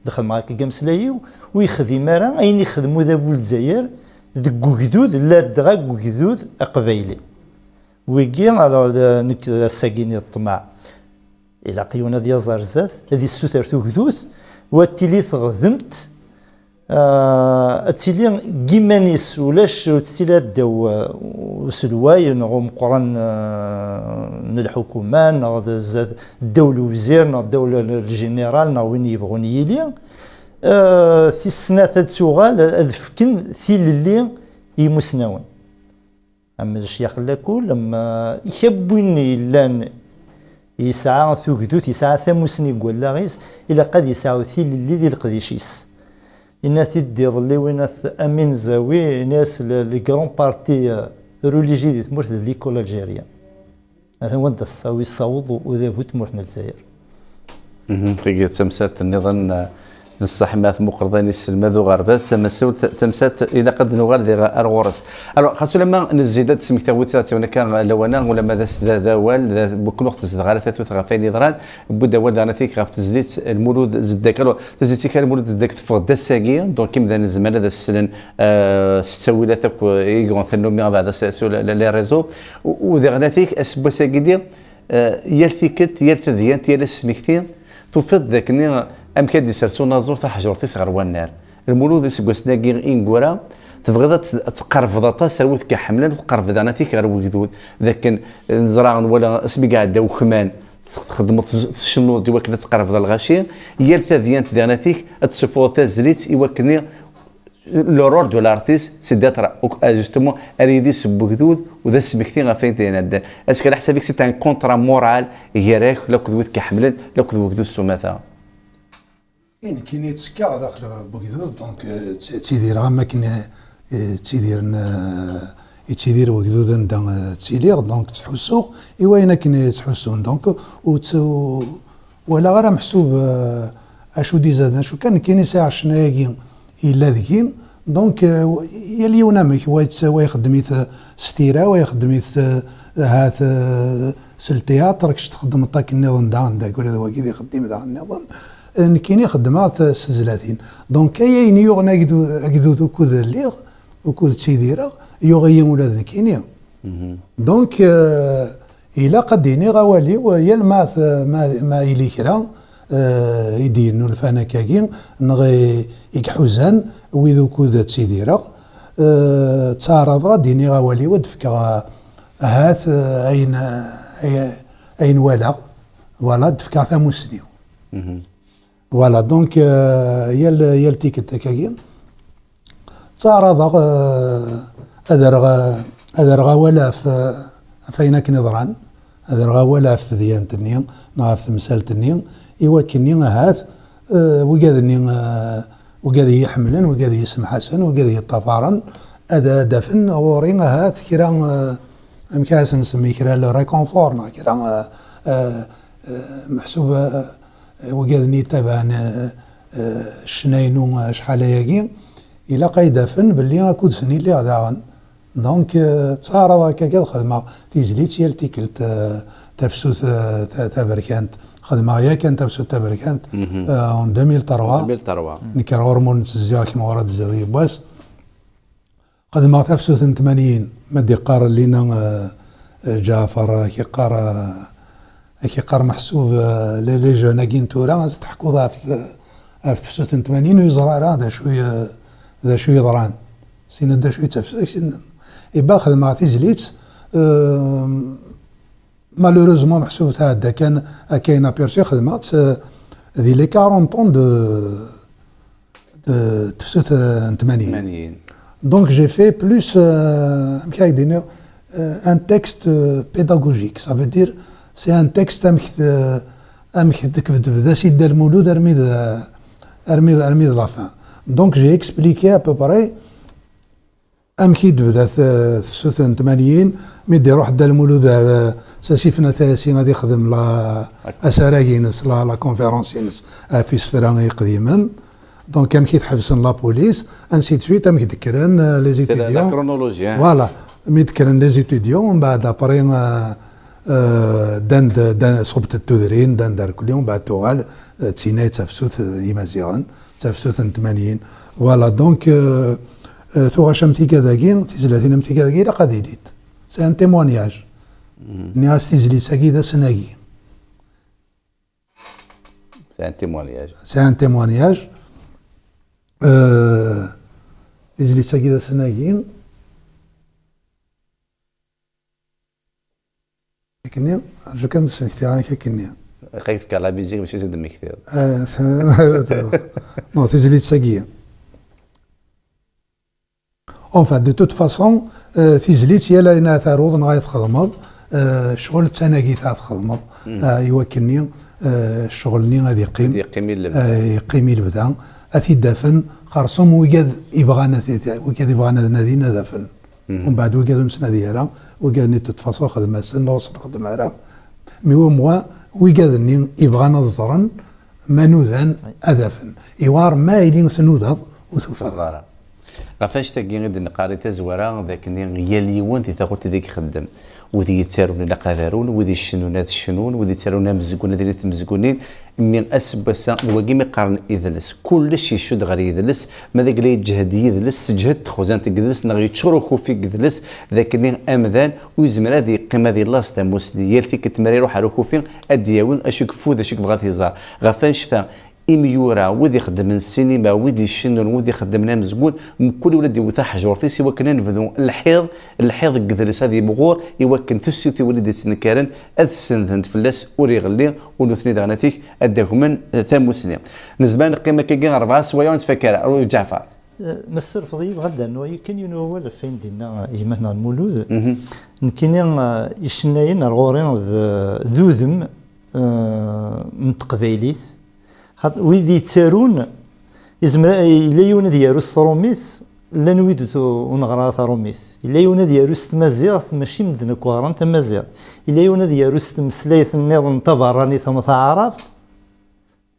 دخل معاك كامسلايو ويخدم راه اين يخدموا ذا الجزائر ذك وكدود لا دغا وكدود قبايلي ويجي على نك الساكيني الطمع الى قيونا ديال زرزات هذه السوثر توكدوث وتيلي تغذمت اتيلي كيمانيس ولاش تيلي داو وسلواي نغم قران الحكومه نغ الدوله وزير نغ الدوله الجنرال نغ وين يبغون يلي في السنه تسوغال اذفكن في اللي يمسناون اما الشيخ لاكول لما يحبوني لان يسعى ثوكدوث يسعى ثموسني يقول لا غيس الا قد يسعى ثي اللي ذي القديشيس إن ثدي ظلي وين أمين زاوي ناس لي كرون بارتي روليجي دي تمورت ليكول الجيريان هذا هو الصاوي الصوض وذا فوت تمورت الجزائر. تيجي تمسات النظام نصح ماث مقرضاني السلمى ذو غرباس تمسات الى قد نغال ذي ارغورس خاصو لما نزيد تسميك تاويت وانا كان لوانا ولا ماذا ذا وال بكل وقت زغاله ثلاث غفاني ضران بدا والد انا فيك غاف تزليت المولود زداك تزليتي كان المولود زداك تفقد الساقي دونك كيما ذا الزمان هذا السنن ستاوي ثاك يغون ثنومي بعد لي ريزو وذا غناتيك اسبو ساقي ديال يالثيكت يالثذيانت يال سميكتي توفد ذاك ام كاد يسرسو نازور تاع حجرتي صغر والنار المولود يسقسنا كي انكورا تبغي تقرفض تا سروت كحمله تقرفض انا تيك غير وجدود ذاك نزرع ولا اسمي قاعد داو خمان تخدم شنو ديوا كنا تقرفض الغاشي هي الثديانت داناتيك تسفو تزريت يوكني لورور دو لارتيست سي داترا جوستومون اريدي سبوكدود وذا سمكتي غافين دينا اسكو على حسابك سي ان كونترا مورال يراك لا كدوت كحمله لا كدوت سوماتا كاين يتسكع داخل بوكدود دونك تيدير غاما كاين تيدير وكدود ندا تيليغ دونك تحسو ايوا كاين تحسون دونك ولا غير محسوب اشو دي زاد شو كاين ساعه شنايا الا ذكين دونك يلي ونامك ويتساوي يخدميت ستيرا ويخدميت هات سلتياتر كش تخدم طاك النظام دا عندك ولا هو كي يخدم دا النظام كاين خدمات سزلاتين دونك كاين يغنى اكدو كود الليغ وكود تيديرا يغيم ولادنا كاين دونك الى قديني غوالي ويا الماث ما الي كرا يدينو الفانا كاكين نغي يكحوزان ويذو كود تيديرا تعرض ديني غوالي ودفكا هات اين ولا دفكا ثموسنيو فوالا دونك يال تيكت كاين تعرض ادرغا ولا فاين كنظران ادرغا ولا في ذيان تنين نعرف تمثال تنين ايوا كني هات وقاد يحملن وقاد يسم حسن وقاد يطفارن هذا دفن ورينا هات كرا مكاس نسمي كرا لو ريكونفورم كرا محسوب وقاد نيتابان شناينو شحال ياكي الى قايدافن باللي اكود سني اللي غداغن دونك تعرض هكاك الخدمه تيزليت يال تيكلت تفسوت تابركانت خدمه يا كان تفسوت تابركانت اون 2003 نكر هرمون تزيا كيما ورا الزاويه باس خدمه تفسوت 80 مدي قار لينا جعفر كي قار محسوب لي جون كين تورا تحكوا ضعف في 86 ويزرع هذا شويه ذا شويه ضران سين دا شويه تفسير يبا خدمه تيزليت مالوروزمون محسوب تاع دا كان كاين ابيرسي خدمات ذي لي 40 طون دو تفسوت 80 Donc j'ai fait plus un texte pédagogique. Ça veut dire c'est un texte de la fin. Donc j'ai expliqué à peu près أمكي تبدا 86 مي دير واحد دا المولود ساسيفنا 30 غادي يخدم لا اسراكينس لا كونفيرونسينس في سفرانغي قديما دونك أمكي تحبسن لا بوليس انسي دو سويت أمكي تكرن لي زيتيديون لا كرونولوجي فوالا مي تكرن لي زيتيديون ومن بعد ابري دان صبت التدرين دان دار كل يوم بعد توال تسيناي تفسوت يمازيغن تفسوت 80 فوالا دونك ثوغا شمتي كذاكين تيزلاتين متي كذاكين قد يديت سي ان تيمونياج نياس تيزلي ساكي ذا سناكي سي ان تيمونياج تيزلي ساكي ذا سناكين كني جو كان سمعتي هاكا كني خايف على بيزيك باش يزيد كثير نو تيزلي ساكي Enfin, de toute façon, تيزليت يلا إنها ثاروض نغاية تخدمض شغل تساناكي تخدمض يوكلني شغلني غادي يقيمي البدا أثي دافن خرصهم ويقاد يبغانا نادينا دافن ومن بعد ويقاد نسنا ديالها ويقاد نيت تفاصل خدمة سنة وصل خدمة على مي هو موا ويقاد ني يبغانا الزرن ما نوذان أدافن إوار ما يلين ثنوذا وثوثا غافاش تاكي غيد نقاري تزوارا ذاك يالي وانت تاخذ ذيك خدم وذي يتسارون لا قادرون وذي الشنون هذا الشنون وذي يتسارون مزقون هذي مزقونين من اسبسا وكي ما قارن يدلس كلشي يشد غير يدلس ما ذاك اللي يجهد يدلس جهد خوزان تقدلس نغي تشرخو في يدلس ذاك اللي امذان ويزمر هذه قيمه هذه لاص تاع موسدي يالتي كتمري روح روحو في ادياون اشك فوذ اشك بغات يزار غافاش تا إميورا وذي خدم السينما وذي الشنون وذي خدمنا مزقون كل ولد يوثا حجورتي سوا كنا نفذو الحيض قدرس هذه بغور يوكن ثسوثي ولد السنكارن السنذنت فلاس وري غلي ونثني دغناتيك اداكم ثام سنين نزبان قيمه كي 4 سوايع نتفكر جعفر مسر فضيل غدا انه يمكن ينو ولا فين دينا يمهنا المولود يمكن يشناين الغورين ذوذم من تقبيليث ويدي تارون إزمر إلا يونا ديالو الصروميث لا نويدو ونغرا ثروميث إلا يونا ديالو ستمازيغ ماشي مدن كوارن تمازيغ إلا يونا ديالو ستمسلايث النظام تبراني ثم تعرفت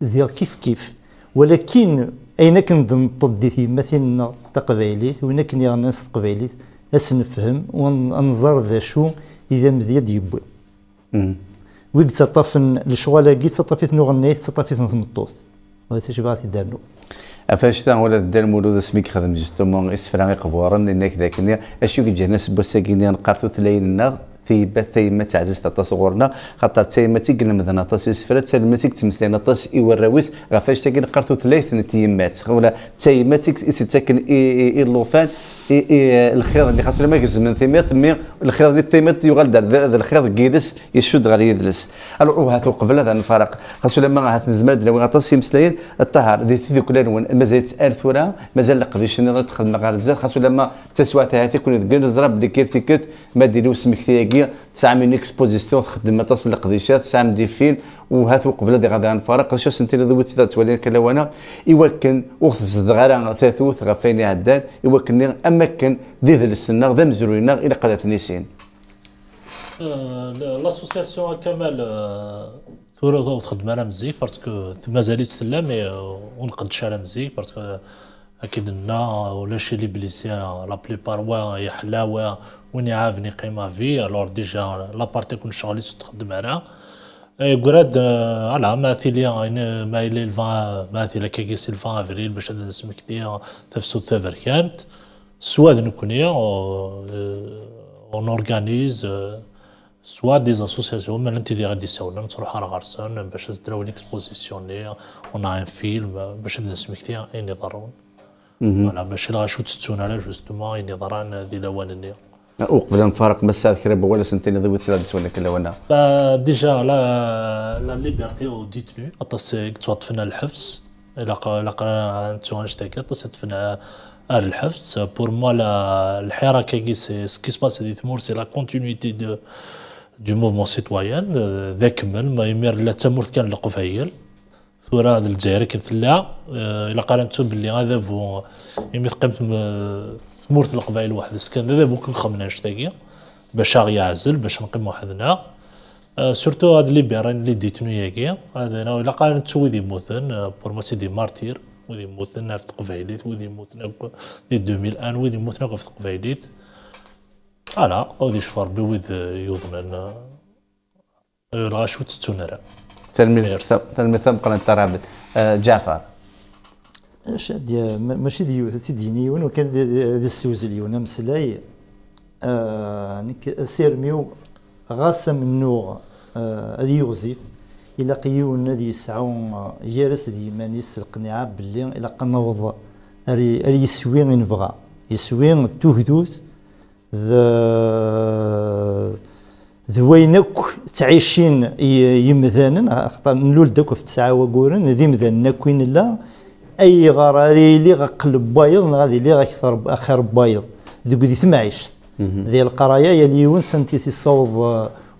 ذي كيف ولكن أين كنظن تضيثي مثلا تقبايليث وين كن يغنس تقبايليث أسنفهم وننظر ذا شو إذا مذيد يبوي ويد تطفن الشغالة كي تطفيت نغنيت تطفيت نثمطوث وهذا تشبه تدانو افاش تا ولا دار مولود سميك خدم جوستومون اسفرانغي قبورن انك ذاك اشو كيجينا بوساكيني نقارثو ثلايننا ثي ما تعزز تصورنا خاطر تايما تيقل مثلا طاس سفرات تايما تمسلينا طاس ايوراويس غافاش تاكي نقارثو ثلاث تيمات ولا تايما تسكن اللوفان الخيط اللي خاصو ما يكز من ثيمات مي الخيط اللي تيمات يغال دار الخيط كيدس يشد غير يدلس الو هاتو قبل هذا الفرق خاصو لما هات نزمد لو غطاس يمسلين الطهر ذي كل لون مازال تالف ولا مازال لقديش تخدم غير بزاف خاصو لما تسوات هاتي كون تقول زرب اللي كير تيكت ما ديرو سمك 9 من اكسبوزيسيون خدمه تصل لقديشات 9 دي فيلم وهاتو قبل هذا غادي نفرق شو سنتين ذو تولي كلاوانا يوكن وقت الصغار ثاثوث غفيني عدان يوكن امكن ذي السنه ذا مزروينا الى قدات نيسين لاسوسياسيون كمال ثورة تخدم على مزيك باسكو مازالت تلا مي ونقدش على مزيك باسكو اكيد لنا ولا شي لي بليسيان لا بليبار وين يحلاوه وين يعاوني قيمه في الور ديجا لا بارتي كون شغلي تخدم عليها قراد على ماثيليا ما الى 20 ماثيلا كيس 20 افريل باش هذا نسمك ديا تفسو تفر كانت سوا نكونيا اون اورغانيز سوا دي اسوسياسيون ما انت اللي غادي يساونا تروح على غرسان باش تدراو ليكسبوزيسيون ليا اون ان فيلم باش هذا نسمك ديا اين يضرون ولا ماشي لا شو تستون على جوستومون اين يضران ذي لوان وقبل نفارق مسا كريبه ولا سنتين ذوي تسلا ولا كلا وانا ديجا لا ليبرتي او ديتنو اطس توطفنا الحبس الا انتو غنشتاكي اطس تفنا الحفظ. بور موا الحراك كي سكي سباس دي تمور سي لا كونتينيتي دو موفمون سيتويان ذا كمل ما يمير لا تمورت كان لقفايل ثورة هذا الجزائر كيف لا إلا قارنتو باللي هذا فو يمي قيمت ثمورت القبائل واحد السكان هذا فو كل خمناش تاقي باش يعزل باش نقيم وحدنا سورتو هاد لي بيران لي ديتنو ياكي هذا انا إلا قارنتو ويدي موثن بور ما سي دي مارتير ويدي موثن في تقبايليت ويدي موثن دي 2001 ويدي موثن في تقبايليت فوالا ودي شفار بويد يوضمن الغاشوت ستونرا تلميذ مقرن الترابط جعفر شاد ماشي دينيون وكان دي السوزليون مسلاي سيرميو غاسه منو هذه يوزيف الى قيون هذه يسعون جالس دي مانيس القناعه باللي الى قنوض اري يسوي نبغى يسوي توهدوث ذوينك تعيشين يمذانا اخطا نلول داك في 9 وقورن ذي مذان كوين لا اي غراري اللي غقلب بايض غادي اللي غاكثر اخر بايض ذوك دي ثمعيش ذي القرايه يلي ونسنتي الصوض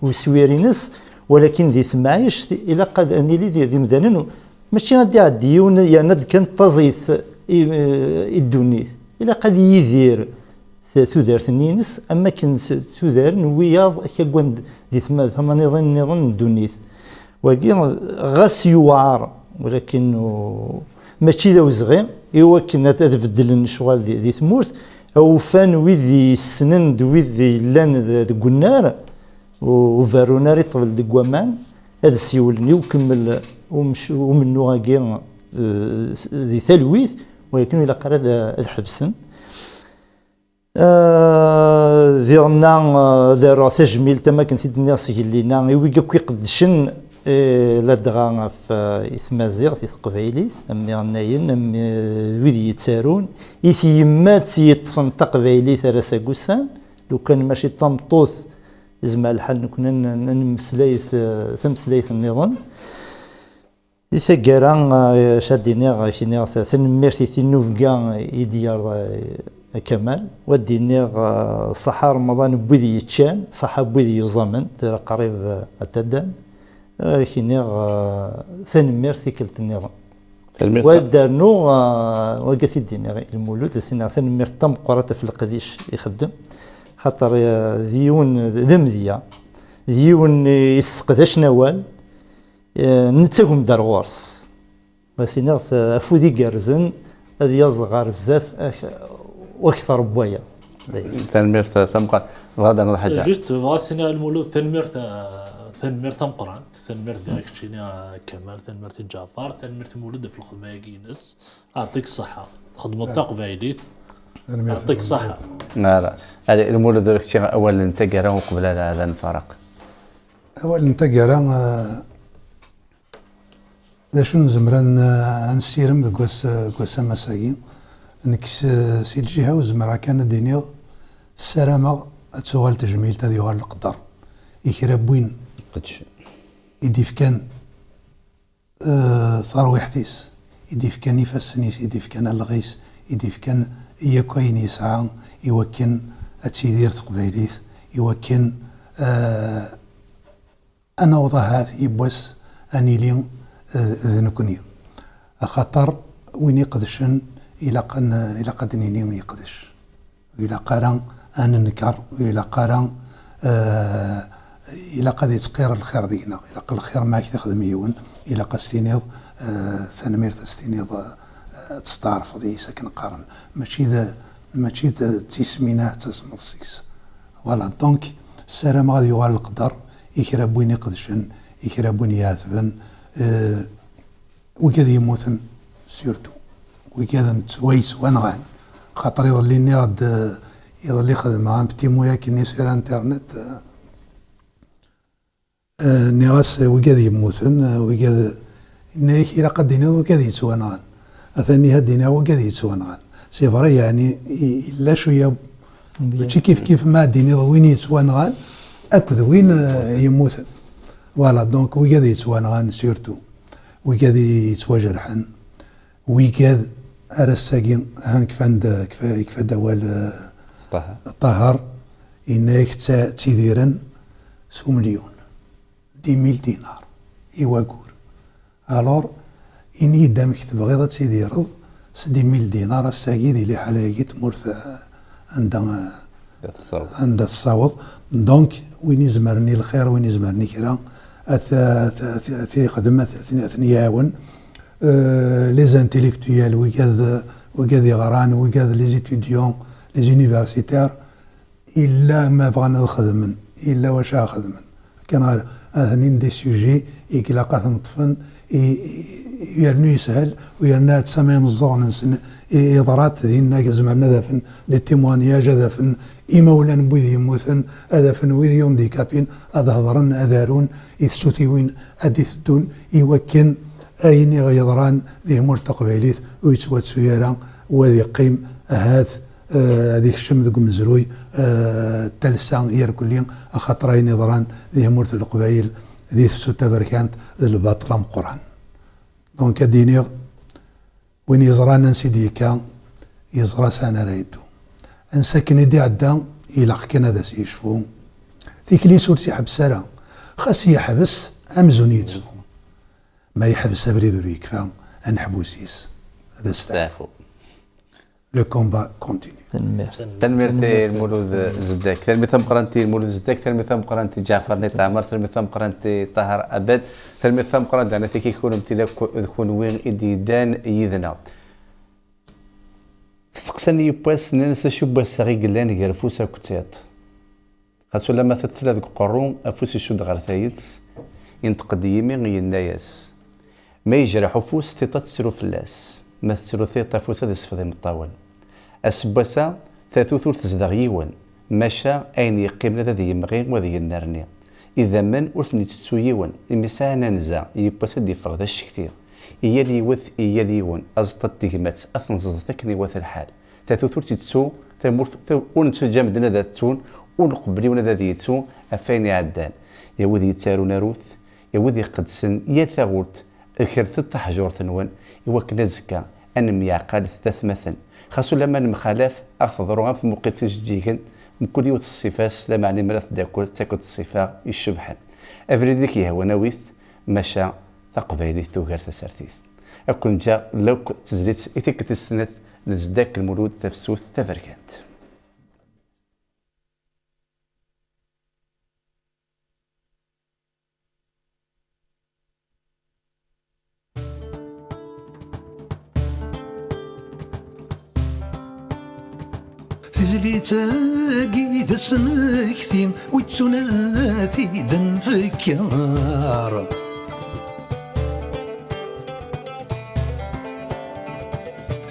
وسويرينس ولكن ذي ثمعيش الى قد اني لي ذي مذانا ماشي غادي يعدي يعني كانت تزيث الدونيث الى قد يدير ثودار نينس اما كن ثودار وياض كاكوان دي ثما نظن دونيث وكي غاس يوعر ولكن ماشي ذا وزغي ايوا كنا تبدل الشغل دي ثمورت او فان ويذي السنن ويذي لان ذا النار وفارونا ريطبل دي كوامان هذا سيولني وكمل ومنو غاكي ذي ثلويث ولكن الى قرا الحبسن ذيرنا ذا تجميل تما كنت الناس اللينا يويكا كيقدشن لا دغا في إثمازيغ في قبايليت أمي غناين أمي ويدي يتسارون إثي يمات يطفن تقبايليت راسا قسان لو كان ماشي طمطوث إزما الحال كنا نمسلايث ثمسلايث النظام إثا كارا شاديني غاشيني ثنميرتي ثنوفكا يديار كمال وديني صحا رمضان بوذي يتشان صحا بوذي يزمن ترى قريب التدان كيني ثنمير ثيكلت النظام ودارنو وقت الدين المولود سينا ثنمير تم قرات في القديش يخدم خاطر ديون ذمذيه ديون يسقداش نوال نتاكم دار غورس بسينا افودي كارزن هذه يصغر الزاف واكثر بوايا تنمير تمقر غادا نروح حاجه جوست فاسينا المولود ثنمير ثمقران ثنمير ذاك شينا كمال ثنمير جعفر ثنمير مولود في الخدمه يجينس اعطيك الصحه تخدموا التقبايليت يعطيك الصحه لا هذه المولود ذاك الشيء اول انتقرا وقبل هذا الفرق اول انتقرا ذا شنو زمران نسيرم كواس مساكين انك سي الجهه وزمرا كان دينيو السلامه تسوال تجميل تاذي يغال القدر يكرا بوين يديف كان ثرويحتيس يديف كان يفسنيس يديف كان الغيس يديف كان يكوين يسعى يوكن اتسيدير تقبيليث يوكن انا وضعها يبوس اني لين ذنكني خاطر وين يقدشن الى قد نيني يقدش الى قران انا نكر الى قران الى قد يتقير الخير دينا الى قل الخير معك تخدم يون الى قستينيض ثنمير تستينيض تستعرف ذي ساكن قارن ماشي ذا تسميناه تسمى السكس فوالا دونك السلام غادي يغال القدر يكرا بوين يقدشن يكرا بوين يعذبن وكذا يموتن سيرتو وكذا نتويس ونغان خاطر يظليني غاد يظلي خدمة عم بتيمويا كي سير انترنت نيغاس وكذا يموتن وكذا نيك إلا قد دينا وكذا يتوانغان أثاني هادينا وكذا يتوانغان سي فري يعني إلا شوية ماشي كيف ما دينا وين يتوانغان أكد وين يموتن فوالا دونك وكذا يتوانغان سيرتو وكذا يتواجرحن ويكاد أرساقين هان كفا دوال طه طهر إنك تيديرن سو مليون 10,000 دينار إيواكور ألور إني دامك تبغيض تيديرض 10,000 دينار الساقي دي اللي حلاقي تمورث عند الصوت دونك وين يزمرني الخير وين يزمرني كرا في خدمة ثنياون لي زانتيليكتويال وكاد يغران وكاد لي زيتيديون لي زونيفرسيتير إلا ما بغانا نخدمن إلا واش خدمن كان هذنين دي سوجي يكلاقات نطفن يرنو يسهل ويرنا تسمى مزون إضرات ذينا زعما ذافن دي تيموانياج ذافن إمولا بوذي يموثن ذافن ويذي يونديكابين هضرن أذارون يسوتيوين أديثدون يوكن أين يضران ذي مستقبليت ويتسوات سيارة وذي قيم هذا هذيك الشم ذوك مزروي تلسان يركلين خاطرين يضران ذي مورت القبائل ذي السوتا بركانت الباطلة قرآن دونك دينيغ وين يزرانا نسيديكا يزرا سانا رايدو انساكن يدي عدا إلا كان هذا سيشفو ذيك لي سورتي حبسارا خاص يحبس أمزونيتو ما يحبس أبريدو يكفى أنحبوسيس هذا استعفو لو كومبا كونتينيو تنميرتي المولود زداك تلميث مقرنتي المولود زداك تلميث مقرنتي جعفر نيت عمر تلميث مقرنتي طاهر أبد تلميث مقرنتي أنا تيكي يكون امتلاك يكون وين إدي دان يذنا استقسني يباس ننسى شو باس غي قلان غير فوسا كتات خاصو لما تثلاث قرون أفوسي شو دغار ثايتس ينتقد يمين ينايس ما يجرح فوس ثيطا تسرو فلاس ما تسرو ثيطا فوس هذا سفذي مطاول أسبوسا ثلاثوث تزدغ يوان ماشا أين يقيم لذا ذي يمغي وذي النارني إذا من أرثني تسو يوان إمسا ننزا يباسا دي فغد الشكتير إيا لي وث إيا لي يوان أزطت تيكمات أثنزز ثكني وث الحال ثلاثوث تسو ثمورث ونتو جامدنا ذا تسون ونقبلي ونا ذي يتسو أفاين عدان يا وذي يتسارو ناروث يا وذي قدسن يا ثغورت كرت التحجور ثنوان يوك نزكا أن ميعقال ثلاث مثل خاصو لما المخالف أخضروا في موقع تسجيل من كل يوت الصفاس لما علي مرات داكل تاكل الصفا الشبحان أفريديك يهوى نويث مشى تقبيلي ثوغر تسرثيث أكون جا لو تزليت إتيك تسنث لزداك المولود تفسوث تفركانت تزليتاقي ذا سمكتيم ويتسوناثي دن فكار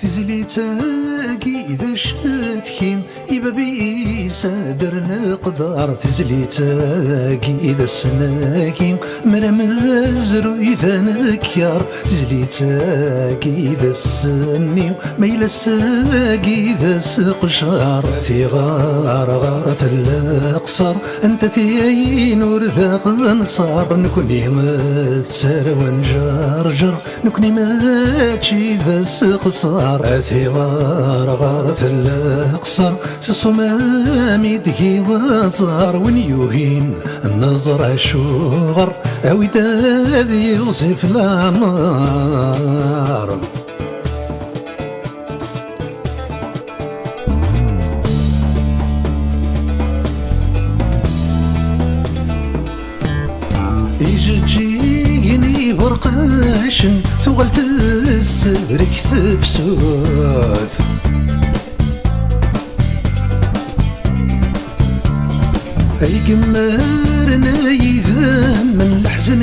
تزليتاقي ذا شاثكيم يبابي سادر القدار تزليتاقي ذا السناكين مرم الزرو إذا نكيار تزليتاقي ذا السنيو ميل الساقي ذا سقشار في غارة الأقصر أنت ثيين ذا غنصار نكوني متسار ونجرجر نكوني ماتشي ذا سقصار في غارة الأقصر سصمامي دقي وصار ونيوهين النظر شغر أو داذي يوصف الأمار يجيني برقاشن ثغلت السبرك تفسوث أي قمارنا يذان من الحزن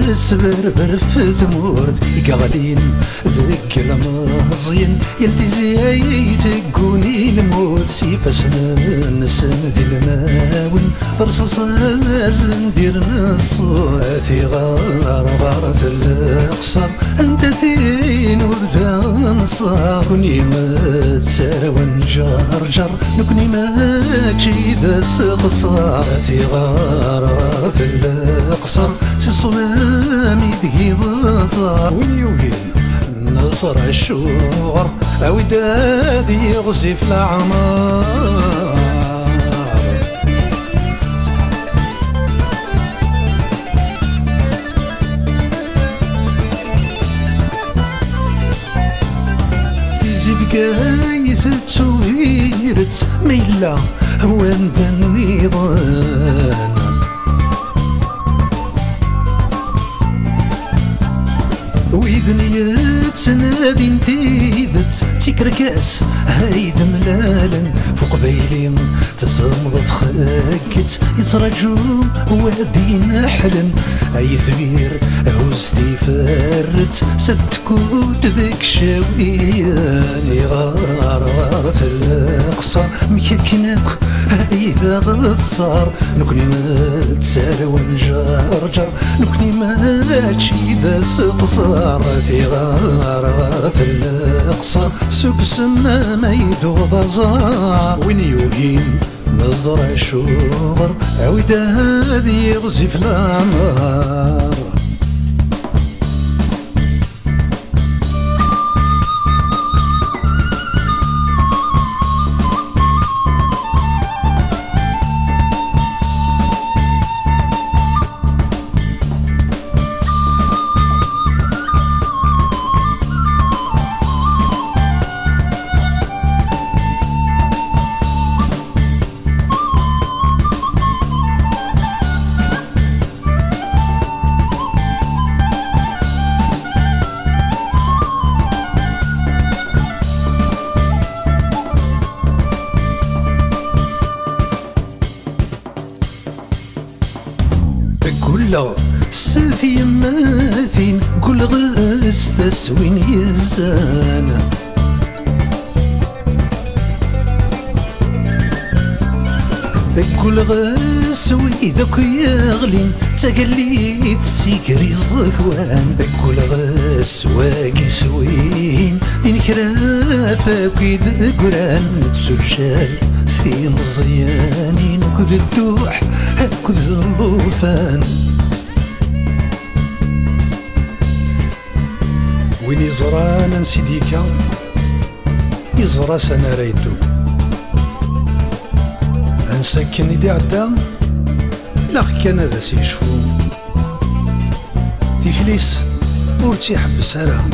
يسبر برف ثمورث يقغلين ذك الماضيين يلتزي تقوني الموت سيف سنان سن ذي الماون فرصص زندير الصوت في غارة الأقصر أنت ثين ورثا نصار كوني متسار ونجرجر نكوني ماتشي ذا سقصار في غارة الأقصر سي صمامي دقي وصار وين يوهين نزرع الشوغر وداد يغزف الأعمار. بقايث تسويرت ميلا هو النظام وإذن يتنادي انتيذت تكركاس هايد ملالا فوق بيلين تزمض فخاكت يترجو وادي نحلا اي ثوير هوزتي فارت ستكوت ذاك شاويان يغار في الاقصى مككناك اذا غتصار نكني ما تسال ونجرجر نكني ما تشي ذا سقصار في غار في الاقصى سوق سما ما يدوب زار وين يوهين نزرع شوغر عوداد يغزف الأعمار. كل سثي ماثين كل غاس تسوين يزانا كل غاس وإذاك يغلين تقليد سيكري زكوان كل غاس واقي سوين دين كرافة كيد قران تسجل في مزيانين كذ الدوح كذ اللوفان وين يزرانا نسيديكا يزرا سنا رايدو نسكن يدي عدا لا كان هذا سيشفو تيكليس ور تيحبس راه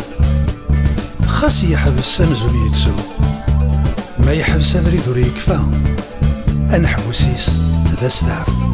خاص يحبس سنزول يتسو ما يحبس بريد ور يكفى أنا حبوسيس هذا استعف